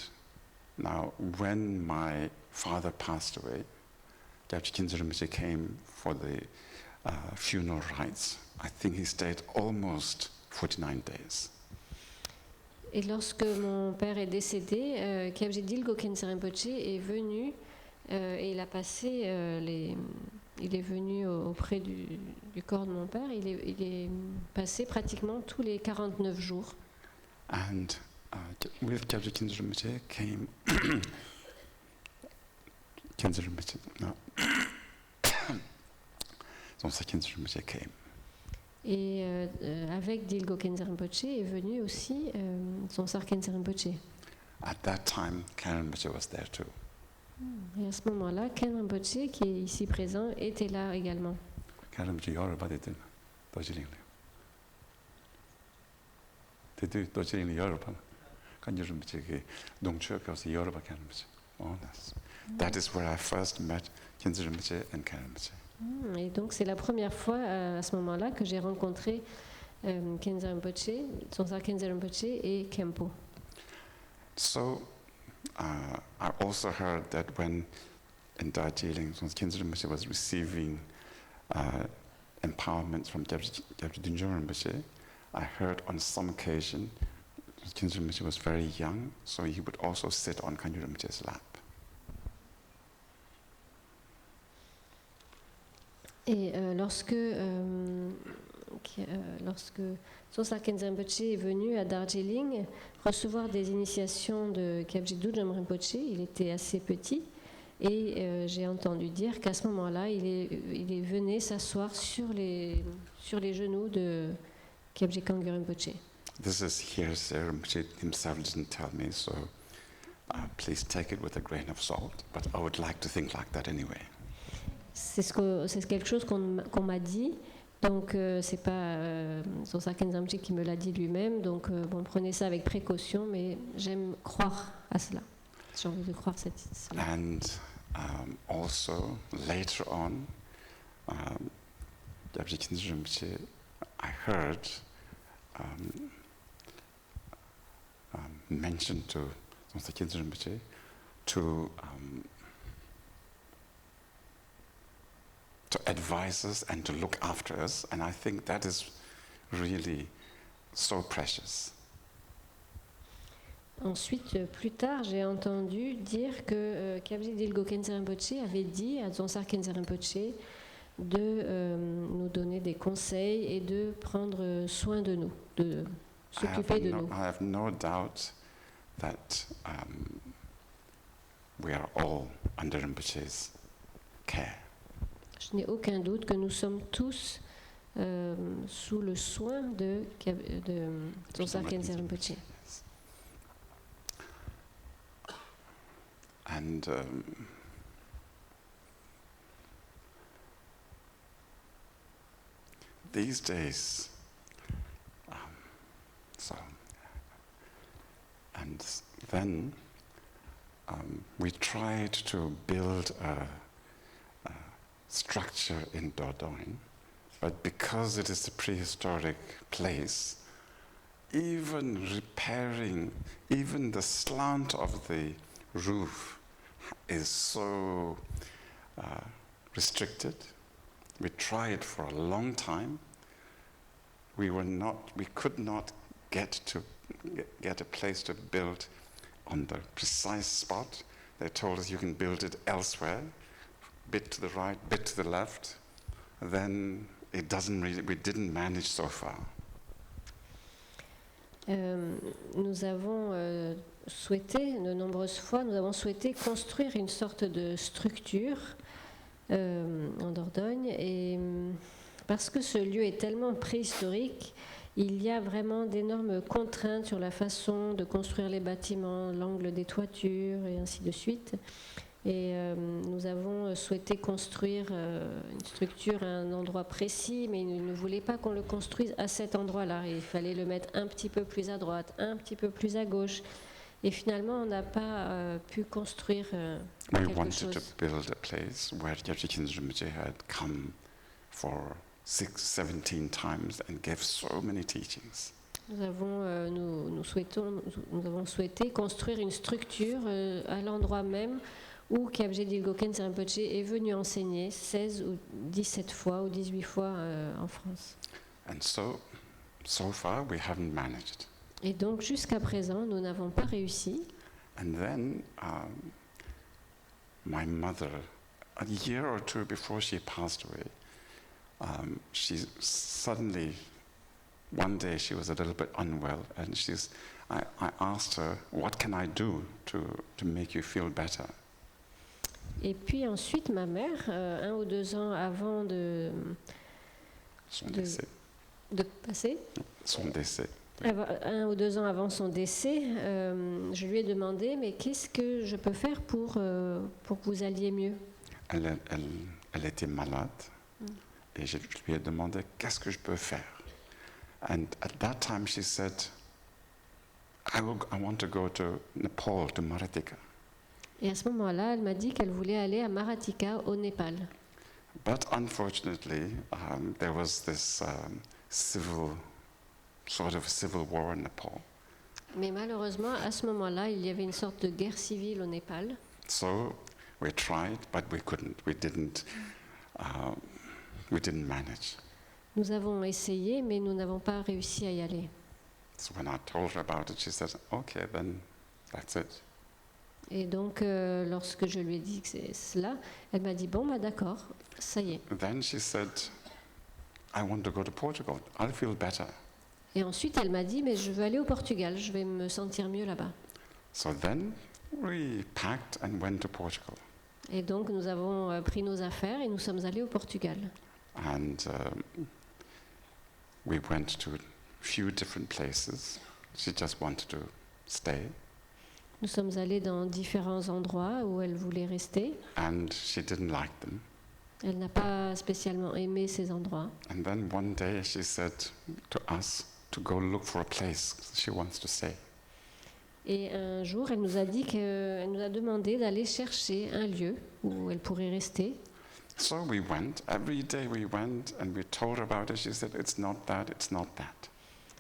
Speaker 1: now, when my father passed away, Kyabje Khyentse Rinpoche came for the funeral rites. I think he stayed almost 49 days.
Speaker 2: Et lorsque mon père est décédé, Kyabje Dilgo Khyentse Rinpoche est venu et il a passé il est venu auprès du corps de mon père. Il est passé pratiquement tous les 49 jours.
Speaker 1: And with Kyabje Khyentse Rinpoche came Khyentse Rinpoche. No. Tsongsa Khyentse Rinpoche came.
Speaker 2: Et avec Dilgo Khyentse Rinpoche est venu aussi Tsongsa Khyentse Rinpoche.
Speaker 1: At that time, Karen Rinpoche was there too.
Speaker 2: Et à ce moment-là, Ken Rinpoche, qui est ici présent, était là également.
Speaker 1: Karen Rinpoche 열어봤거든. 도지링. 대대 도지링 열어봐. Khyentse Rinpoche 농촌에 가서 열어봐 Karen Rinpoche. Oh, that is where I first met Khyentse Rinpoche and Karen Rinpoche.
Speaker 2: Et donc c'est la première fois à ce moment-là que j'ai rencontré Khyentse Rinpoche, Tsongsa Khyentse Rinpoche et Khenpo.
Speaker 1: So, I also heard that when in Darjeeling, Khyentse Rinpoche was receiving empowerment from Kyabje Dudjom Rinpoche, I heard on some occasion Khyentse Rinpoche was very young, so he would also sit on Khyentse Rinpoche's lap.
Speaker 2: Et lorsque Tsongsa Khyentse Rinpoche est venu à Darjeeling recevoir des initiations de Kyabje Dudjom Rinpoche, il était assez petit et j'ai entendu dire qu'à ce moment-là, il venait s'asseoir sur les genoux de Kyabje Kangyo Rinpoche.
Speaker 1: this is hearsay. Rinpoche himself didn't tell me, so please take it with a grain of salt. But I would like to think like that anyway.
Speaker 2: C'est quelque chose qu'on m'a dit. Donc, c'est pas Tsongsa Khyentse Rinpoche qui me l'a dit lui-même. Donc, bon, prenez ça avec précaution, mais j'aime croire à cela. J'ai envie de croire cela.
Speaker 1: And also, later on, Gyabje Khyentse Rinpoche, I heard mention to Tsongsa Khyentse Rinpoche to advise us and to look after us, and I think that is really so precious.
Speaker 2: Ensuite, plus tard, j'ai entendu dire que Kyabje Dilgo Khyentse Rinpoche avait dit à Tsongsa Khyentse Rinpoche de nous donner des conseils et de prendre soin de nous, de s'occuper de nous.
Speaker 1: I have no doubt that we are all under Rinpoche's care.
Speaker 2: Je n'ai aucun doute que nous sommes tous sous le soin de Tsongsa Khyentse Rinpoche.
Speaker 1: Yes. And these days, and then we tried to build a structure in Dordogne, but because it is a prehistoric place, even repairing, even the slant of the roof is so restricted. We tried for a long time. We could not get a place to build on the precise spot. They told us you can build it elsewhere, bit to the right, bit to the left. Then it doesn't really, we didn't manage so far.
Speaker 2: Nous avons souhaité, de nombreuses fois, nous avons souhaité construire une sorte de structure en Dordogne, et parce que ce lieu est tellement préhistorique, il y a vraiment d'énormes contraintes sur la façon de construire les bâtiments, l'angle des toitures et ainsi de suite. Et nous avons souhaité construire une structure à un endroit précis, mais ils ne voulaient pas qu'on le construise à cet endroit-là. Il fallait le mettre un petit peu plus à droite, un petit peu plus à gauche. Et finalement, on n'a pas pu construire
Speaker 1: We
Speaker 2: quelque
Speaker 1: wanted
Speaker 2: chose.
Speaker 1: to build a place where Gyabje Khyentse Rinpoche had come for 17 times and gave so many teachings.
Speaker 2: Nous avons souhaité construire une structure à l'endroit même où Kyabje Dilgo Khyentse Rinpoche est venu enseigner 16 ou 17 fois ou 18 fois en France.
Speaker 1: And so far we haven't managed.
Speaker 2: Et donc jusqu'à présent, nous n'avons pas réussi.
Speaker 1: And then my mother, a year or two before she passed away, she suddenly, one day she was a little bit unwell, and I asked her, what can I do to make you feel better?
Speaker 2: Et puis ensuite, ma mère, 1 ou 2 ans avant
Speaker 1: Son
Speaker 2: De-
Speaker 1: décès.
Speaker 2: de passer,
Speaker 1: Son décès.
Speaker 2: 1 ou 2 ans avant son décès, je lui ai demandé, mais qu'est-ce que je peux faire pour que vous alliez mieux?
Speaker 1: Elle était malade, et je lui ai demandé qu'est-ce que je peux faire. And at that time she said, I want to go to Nepal, to Marathika.
Speaker 2: Et à ce moment-là, elle m'a dit qu'elle voulait aller à Marathika, au Népal.
Speaker 1: But unfortunately, there was this civil war in Nepal.
Speaker 2: Mais malheureusement, à ce moment-là, il y avait une sorte de guerre civile au Népal.
Speaker 1: So we tried, but we couldn't. We didn't manage.
Speaker 2: Nous avons essayé, mais nous n'avons pas réussi à y aller.
Speaker 1: So when I told her about it, she said, "Okay, then that's it."
Speaker 2: Et donc, lorsque je lui ai dit que c'est cela, elle m'a dit, bon, bah, d'accord, ça y est.
Speaker 1: Then she said, "I want to go to Portugal. I'll feel better."
Speaker 2: Et ensuite, elle m'a dit, mais je veux aller au Portugal, je vais me sentir mieux là-bas.
Speaker 1: So then we packed and went to Portugal.
Speaker 2: Et donc, nous avons pris nos affaires et nous sommes allés au Portugal.
Speaker 1: And we went to few different places. She just wanted to stay,
Speaker 2: Nous sommes allés dans différents endroits où elle voulait rester.
Speaker 1: and she didn't like them.
Speaker 2: Elle n'a pas spécialement aimé ces endroits.
Speaker 1: And then one day she said to us to go look for a place she wants to stay.
Speaker 2: Et un jour, elle nous a dit elle nous a demandé d'aller chercher un lieu où elle pourrait rester.
Speaker 1: So we went, every day we went, and we told her about it. She said, it's not that, it's not that.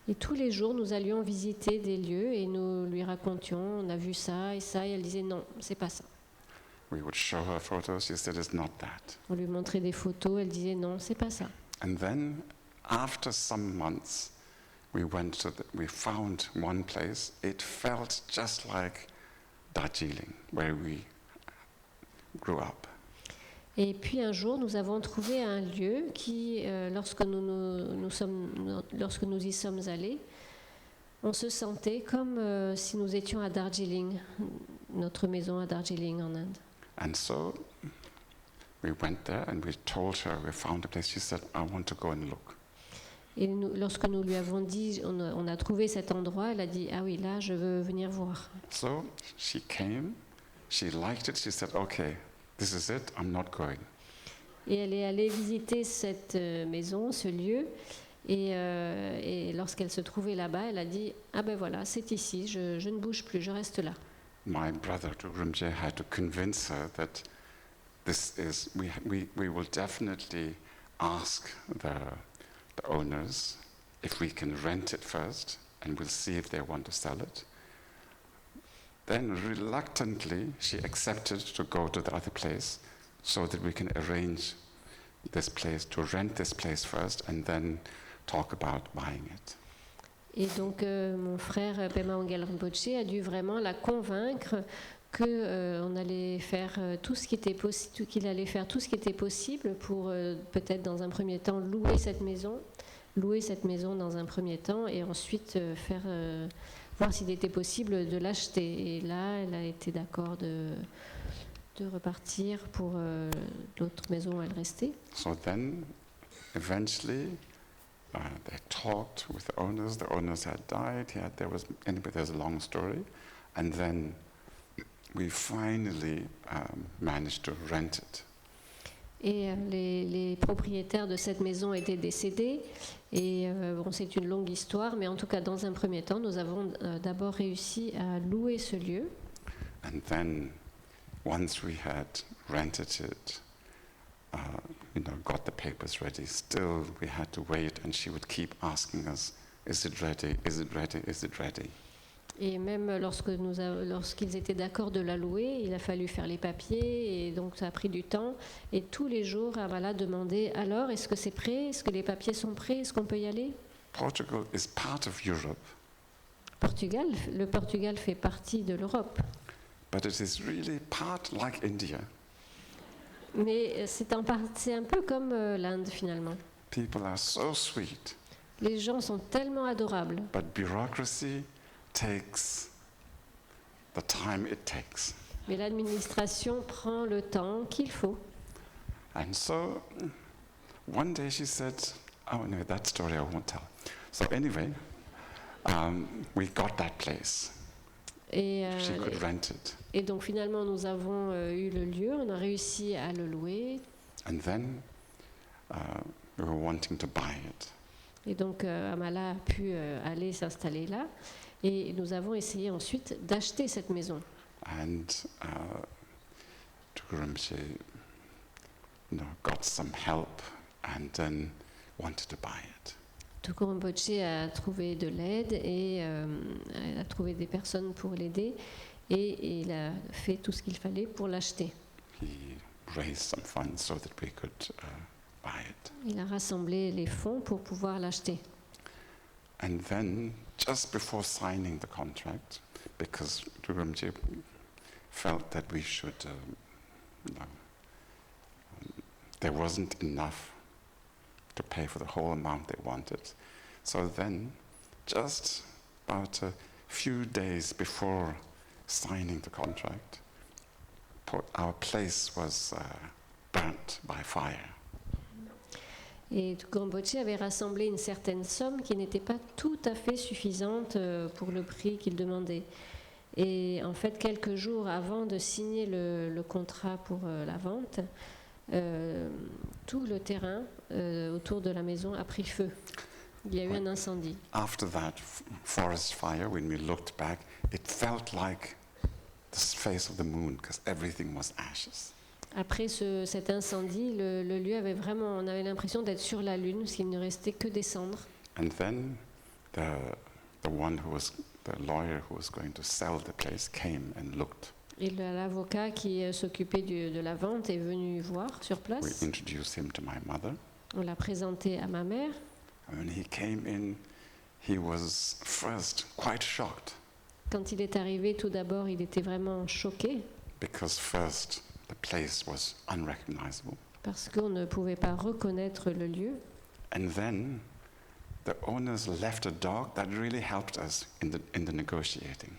Speaker 2: Et tous les jours, nous allions visiter des lieux et nous lui racontions, on a vu ça, et elle disait non, c'est pas ça.
Speaker 1: We would show her photos. She said, it's not that.
Speaker 2: On lui montrait des photos, elle disait non, c'est pas ça.
Speaker 1: And then, after some months, we found one place. It felt just like Darjeeling, where we grew up.
Speaker 2: Et puis un jour, nous avons trouvé un lieu qui, lorsque nous y sommes allés, on se sentait comme si nous étions à Darjeeling, notre maison à Darjeeling en Inde.
Speaker 1: And so we went there and we told her we found a place. She said, I want to go and look.
Speaker 2: Et lorsque nous lui avons dit, on a trouvé cet endroit, elle a dit, ah oui, là, je veux venir voir.
Speaker 1: So she came, she liked it, she said, okay, this is it, I'm not going.
Speaker 2: Et elle est allée visiter cette maison, ce lieu, et lorsqu'elle se trouvait là-bas, elle a dit, ah ben voilà, c'est ici, je ne bouge plus, je reste là.
Speaker 1: My brother Tugramje had to convince her that we will definitely ask the owners if we can rent it first, and we'll see if they want to sell it. Then reluctantly she accepted to go to the other place so that we can arrange this place, to rent this place first and then talk about buying it.
Speaker 2: Et donc mon frère Pema Wangyal Rinpoche a dû vraiment la convaincre qu'on allait faire tout ce qui était possible, qu'il allait faire tout ce qui était possible pour peut-être dans un premier temps louer cette maison dans un premier temps et ensuite voir s'il était possible de l'acheter. Et là, elle a été d'accord de repartir pour l'autre maison où elle restait.
Speaker 1: So then, eventually, they talked with the owners. The owners had died. There's a long story, and then we finally managed to rent it.
Speaker 2: Et les propriétaires de cette maison étaient décédés. Et c'est une longue histoire, mais en tout cas, dans un premier temps, nous avons d'abord réussi à louer ce lieu.
Speaker 1: And then, once we had rented it, got the papers ready, still we had to wait, and she would keep asking us, is it ready, is it ready, is it ready?
Speaker 2: Et même lorsqu'ils étaient d'accord de la louer, il a fallu faire les papiers, et donc ça a pris du temps. Et tous les jours, Amala demandait, alors, est-ce que c'est prêt? Est-ce que les papiers sont prêts? Est-ce qu'on peut y aller?
Speaker 1: Portugal is part of Europe.
Speaker 2: Le Portugal fait partie de l'Europe.
Speaker 1: But it is really part like India.
Speaker 2: Mais c'est un peu comme l'Inde, finalement.
Speaker 1: People are so sweet.
Speaker 2: Les gens sont tellement adorables.
Speaker 1: But bureaucracy takes the time it takes.
Speaker 2: Mais l'administration prend le temps qu'il faut.
Speaker 1: And so, one day she said, oh no, that story I won't tell. So anyway, we got that place. She could rent it.
Speaker 2: Et donc finalement, nous avons eu le lieu, on a réussi à le louer.
Speaker 1: And then we were wanting to buy it.
Speaker 2: Et donc Amala a pu aller s'installer là. Et nous avons essayé ensuite d'acheter cette maison.
Speaker 1: And Tugramje got some help and then wanted to buy it.
Speaker 2: Tuku Rinpoche a trouvé de l'aide et a trouvé des personnes pour l'aider et il a fait tout ce qu'il fallait pour l'acheter.
Speaker 1: He raised some funds so that we could buy it.
Speaker 2: Il a rassemblé les fonds pour pouvoir l'acheter.
Speaker 1: And then, just before signing the contract, because Tugramje felt that we should, there wasn't enough to pay for the whole amount they wanted. So then, just about a few days before signing the contract, our place was burnt by fire.
Speaker 2: Et Rinpoche avait rassemblé une certaine somme qui n'était pas tout à fait suffisante pour le prix qu'il demandait. Et en fait, quelques jours avant de signer le contrat pour la vente, tout le terrain autour de la maison a pris feu. Il y a eu un incendie.
Speaker 1: After that forest fire, when we looked back, it felt like the face of the moon because everything was ashes.
Speaker 2: Après cet incendie, le lieu avait vraiment, on avait l'impression d'être sur la lune, parce qu'il ne restait que des cendres.
Speaker 1: And then the lawyer who was going to sell the place came and looked.
Speaker 2: Et l'avocat qui s'occupait de la vente est venu voir sur
Speaker 1: We
Speaker 2: place.
Speaker 1: introduced him to my mother.
Speaker 2: On l'a présenté à ma mère.
Speaker 1: And when he came in, he was first quite shocked
Speaker 2: Quand il est arrivé, tout d'abord, il était vraiment choqué,
Speaker 1: because first the place was unrecognizable.
Speaker 2: parce qu'on ne pouvait pas reconnaître le lieu.
Speaker 1: And then the owners left a dog that really helped us in the negotiating.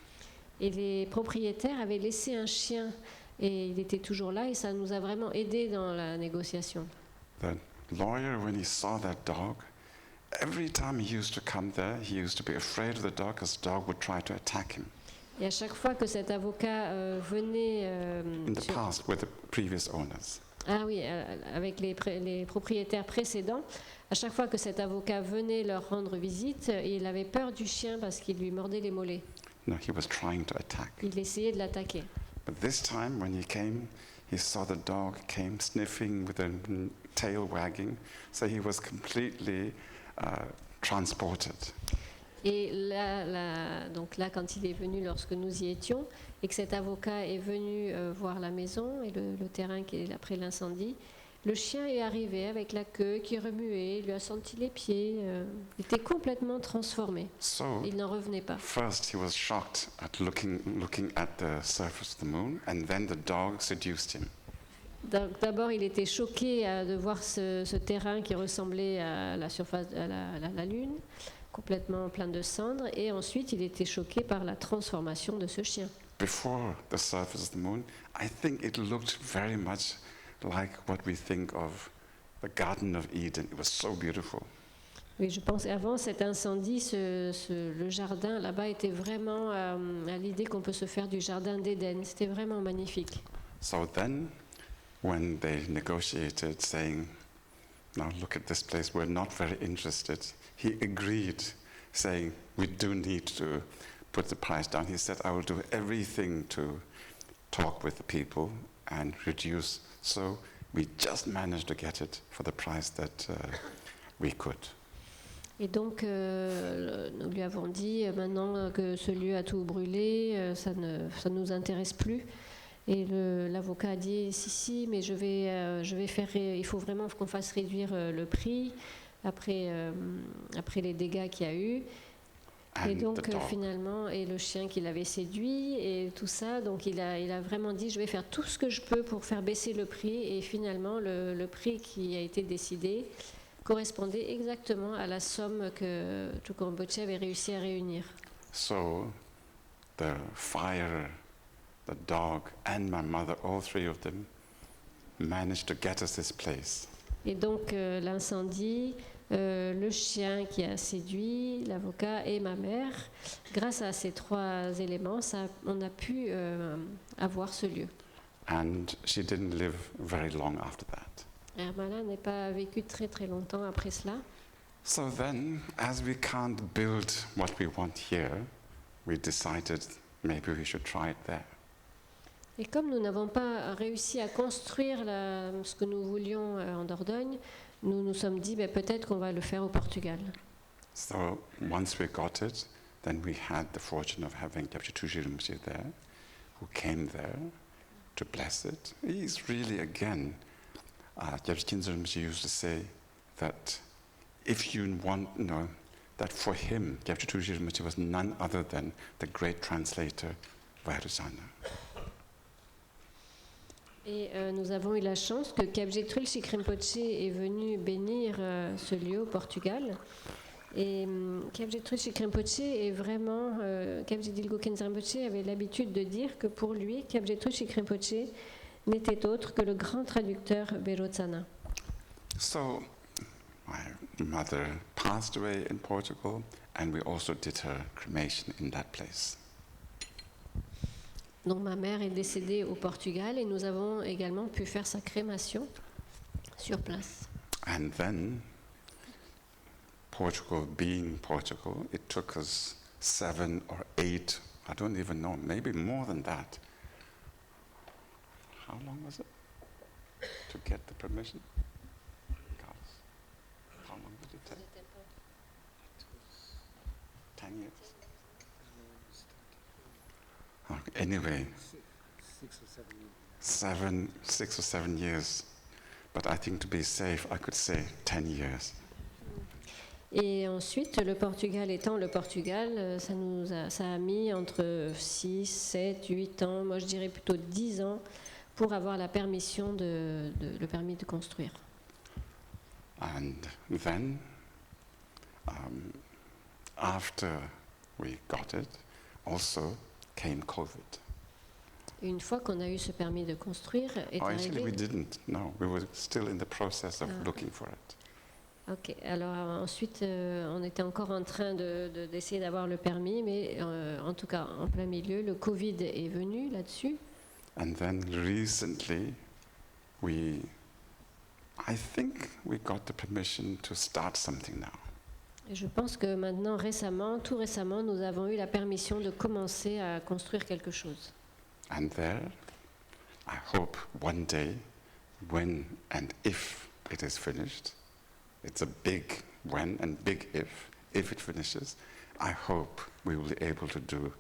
Speaker 2: Et les propriétaires avaient laissé un chien, et il était toujours là, et ça nous a vraiment aidés dans la négociation.
Speaker 1: The lawyer, when he saw that dog, every time he used to come there, he used to be afraid of the dog because the dog would try to attack him.
Speaker 2: Et à chaque fois que cet avocat venait
Speaker 1: In the past with the previous owners.
Speaker 2: avec les propriétaires précédents, à chaque fois que cet avocat venait leur rendre visite, il avait peur du chien parce qu'il lui mordait les mollets.
Speaker 1: No, he was trying to attack.
Speaker 2: Il essayait de l'attaquer.
Speaker 1: But this time when he came, he saw the dog came sniffing with a tail wagging, so he was completely transported.
Speaker 2: Et donc là, quand il est venu, lorsque nous y étions, et que cet avocat est venu voir la maison et le terrain qui est après l'incendie, le chien est arrivé avec la queue qui remuait, il lui a senti les pieds, il était complètement transformé.
Speaker 1: So
Speaker 2: Il n'en revenait pas.
Speaker 1: first he was shocked at looking at the surface of the moon, and then the dog seduced him.
Speaker 2: Donc, d'abord, il était choqué de voir ce terrain qui ressemblait à la surface, à la Lune, complètement plein de cendres, et ensuite il était choqué par la transformation de ce chien.
Speaker 1: Before the surface of the moon, I think it looked very much like what we think of the Garden of Eden. It was so beautiful.
Speaker 2: Oui, je pense avant cet incendie, le jardin là-bas était vraiment à l'idée qu'on peut se faire du jardin d'Éden. C'était vraiment magnifique.
Speaker 1: So then, when they negotiated, saying, "Now look at this place, we're not very interested," he agreed, saying, "We do need to put the price down." He said, "I will do everything to talk with the people and reduce." So we just managed to get it for the price that we could.
Speaker 2: Et donc, nous lui avons dit, maintenant que ce lieu a tout brûlé, ça ne nous intéresse plus. Et l'avocat a dit, si, mais je vais faire, il faut vraiment qu'on fasse réduire le prix après les dégâts qu'il y a eu. Et donc finalement, et le chien qui l'avait séduit et tout ça, donc il a vraiment dit, je vais faire tout ce que je peux pour faire baisser le prix. Et finalement, le prix qui a été décidé correspondait exactement à la somme que Tulku Rinpoche avait réussi à réunir.
Speaker 1: So the fire, the dog and my mother, all three of them, managed to get us this place.
Speaker 2: Et donc l'incendie, le chien qui a séduit l'avocat et ma mère, grâce à ces trois éléments, on a pu avoir ce lieu.
Speaker 1: And she didn't live very long after that.
Speaker 2: Hermala n'a pas vécu très très longtemps après cela.
Speaker 1: So then, as we can't build what we want here, we decided maybe we should try it there.
Speaker 2: Et comme nous n'avons pas réussi à construire ce que nous voulions en Dordogne, nous nous sommes dit peut-être qu'on va le faire au Portugal.
Speaker 1: So once we got it, then we had the fortune of having Gyabje Tulsi Rinpoche there, who came there to bless it. He's really, again, Gyabje Khyentse Rinpoche used to say that if you want, that for him, Gyabje Tulsi Rinpoche was none other than the great translator, Vairocana.
Speaker 2: Et nous avons eu la chance que Gyabje Tulsi Rinpoche est venu bénir ce lieu au Portugal. Et Gyabje Tulsi Rinpoche est vraiment, Gyabje Dilgo Khyentse Rinpoche avait l'habitude de dire que pour lui, Gyabje Tulsi Rinpoche n'était autre que le grand traducteur Vairocana.
Speaker 1: So My mother passed away in Portugal, and we also did her cremation in that place.
Speaker 2: Donc ma mère est décédée au Portugal et nous avons également pu faire sa crémation sur place.
Speaker 1: And then, Portugal being Portugal, it took us 7 or 8, I don't even know, maybe more than that. How long was it to get the permission? Carlos, how long did it take? 10 years? Anyway, 6 or 7 years. But I think to be safe, I could say 10 years.
Speaker 2: Et ensuite, le Portugal étant le Portugal, ça a mis entre 6, 7, 8 ans, moi je dirais plutôt 10 ans, pour avoir la permission le permis de construire.
Speaker 1: And then, after we got it, also came COVID.
Speaker 2: Une fois qu'on a eu ce permis de construire, est
Speaker 1: Actually, we
Speaker 2: arrivé.
Speaker 1: didn't. No, we were still in the process of looking for it.
Speaker 2: Ok, alors ensuite, on était encore en train d'essayer d'avoir le permis, mais en tout cas, en plein milieu, le Covid est venu là-dessus.
Speaker 1: And then recently, I think we got the permission to start something now.
Speaker 2: Et je pense que maintenant, tout récemment, nous avons eu la permission de commencer à construire quelque chose.
Speaker 1: And there, I hope one day, when and if it is finished, it's a big when and big if it finishes, I hope we will be able to do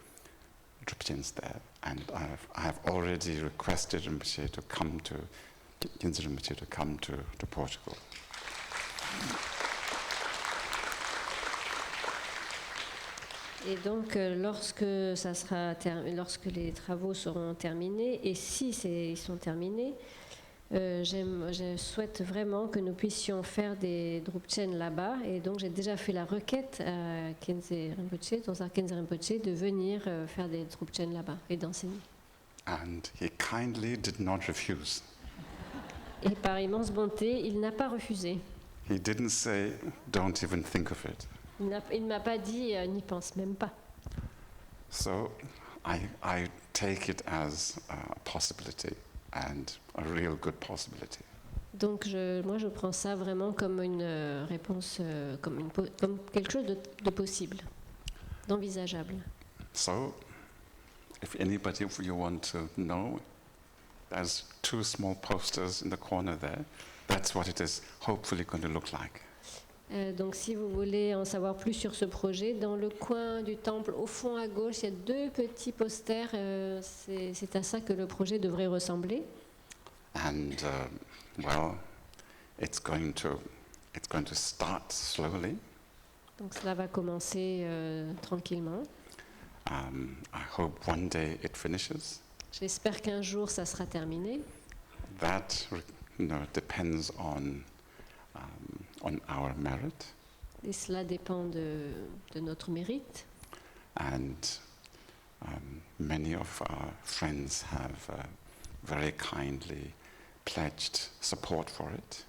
Speaker 1: Drupchins there. And I have already requested Rinpoche to come to, Ginza Rinpoche to come to Portugal.
Speaker 2: Et donc, lorsque les travaux seront terminés, et si ils sont terminés, je souhaite vraiment que nous puissions faire des Drupchen là-bas. Et donc, j'ai déjà fait la requête à Khyentse Rinpoche, Donsar Khyentse Rinpoche, de venir faire des Drupchen là-bas et d'enseigner.
Speaker 1: And he kindly did not refuse.
Speaker 2: Et par immense bonté, il n'a pas refusé.
Speaker 1: He didn't say, don't even think of it.
Speaker 2: Il ne m'a pas dit, n'y pense même pas.
Speaker 1: So I take it as a possibility and a real good possibility.
Speaker 2: Donc moi je prends ça vraiment comme une réponse, comme quelque chose de possible, d'envisageable.
Speaker 1: So if anybody of you want to know, there's 2 small posters in the corner there. That's what it is hopefully going to look like.
Speaker 2: Donc si vous voulez en savoir plus sur ce projet, dans le coin du temple, au fond à gauche, il y a 2 petits posters. C'est à ça que le projet devrait ressembler.
Speaker 1: And well, it's going to start slowly.
Speaker 2: Donc cela va commencer tranquillement.
Speaker 1: I hope one day it finishes.
Speaker 2: J'espère qu'un jour ça sera terminé.
Speaker 1: That depends on our merit.
Speaker 2: Et cela dépend de notre mérite.
Speaker 1: And many of our friends have very kindly pledged support for it.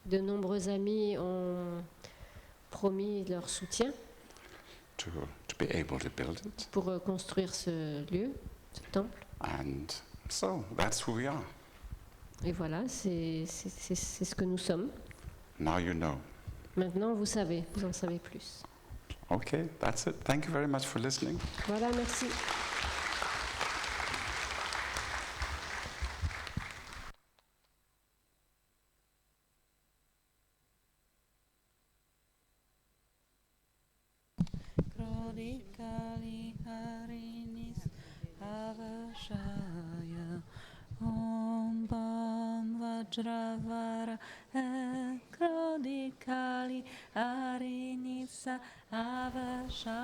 Speaker 2: De nombreux amis ont promis leur soutien
Speaker 1: to be able to build it.
Speaker 2: Pour construire ce lieu, ce temple.
Speaker 1: And so that's who we are.
Speaker 2: Et voilà, c'est ce que nous sommes.
Speaker 1: Now you know.
Speaker 2: Maintenant, vous savez, vous en savez plus.
Speaker 1: Okay, that's it. Thank you very much for listening.
Speaker 2: Voilà, merci.
Speaker 3: Vajravara Krodikali Arinisa Avashaya.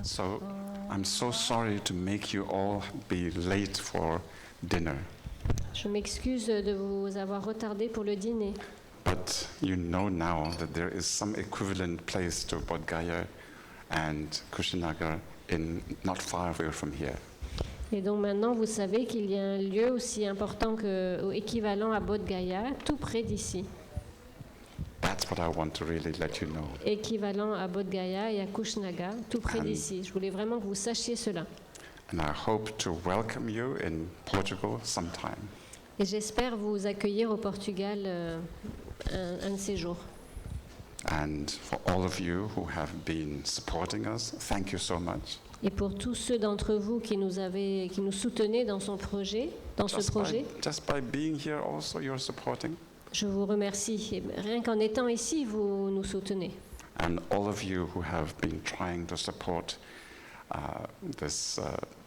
Speaker 1: So I'm so sorry to make you all be late for dinner.
Speaker 2: Je m'excuse de vous avoir retardé pour le dîner.
Speaker 1: But you know now that there is some equivalent place to Bodh Gaya and Kushinagar in not far away from here.
Speaker 2: Et donc maintenant, vous savez qu'il y a un lieu aussi important équivalent à Bodh Gaya, tout près d'ici.
Speaker 1: That's what I want to really let you know.
Speaker 2: équivalent à Bodh Gaya et à Kushnagha, tout près d'ici. Je voulais vraiment que vous sachiez cela.
Speaker 1: And I hope to welcome you in Portugal sometime.
Speaker 2: Et j'espère vous accueillir au Portugal un de ces jours.
Speaker 1: And for all of you who have been supporting us, thank you so much.
Speaker 2: Et pour tous ceux d'entre vous qui nous soutenaient dans ce projet,
Speaker 1: Just by being here also you're supporting.
Speaker 2: je vous remercie. Et rien qu'en étant ici, vous nous soutenez.
Speaker 1: And all of you who have been trying to support this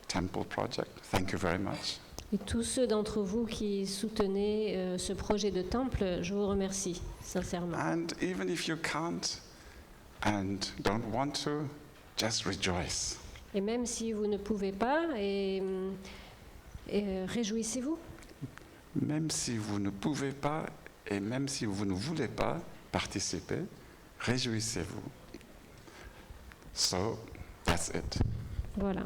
Speaker 1: temple project, thank you very much.
Speaker 2: Et tous ceux d'entre vous qui soutenez ce projet de temple, je vous remercie sincèrement.
Speaker 1: And even if you can't and don't want to, just rejoice.
Speaker 2: Et même si vous ne pouvez pas, réjouissez-vous.
Speaker 1: Même si vous ne pouvez pas et même si vous ne voulez pas participer, réjouissez-vous. So, that's it.
Speaker 2: Voilà.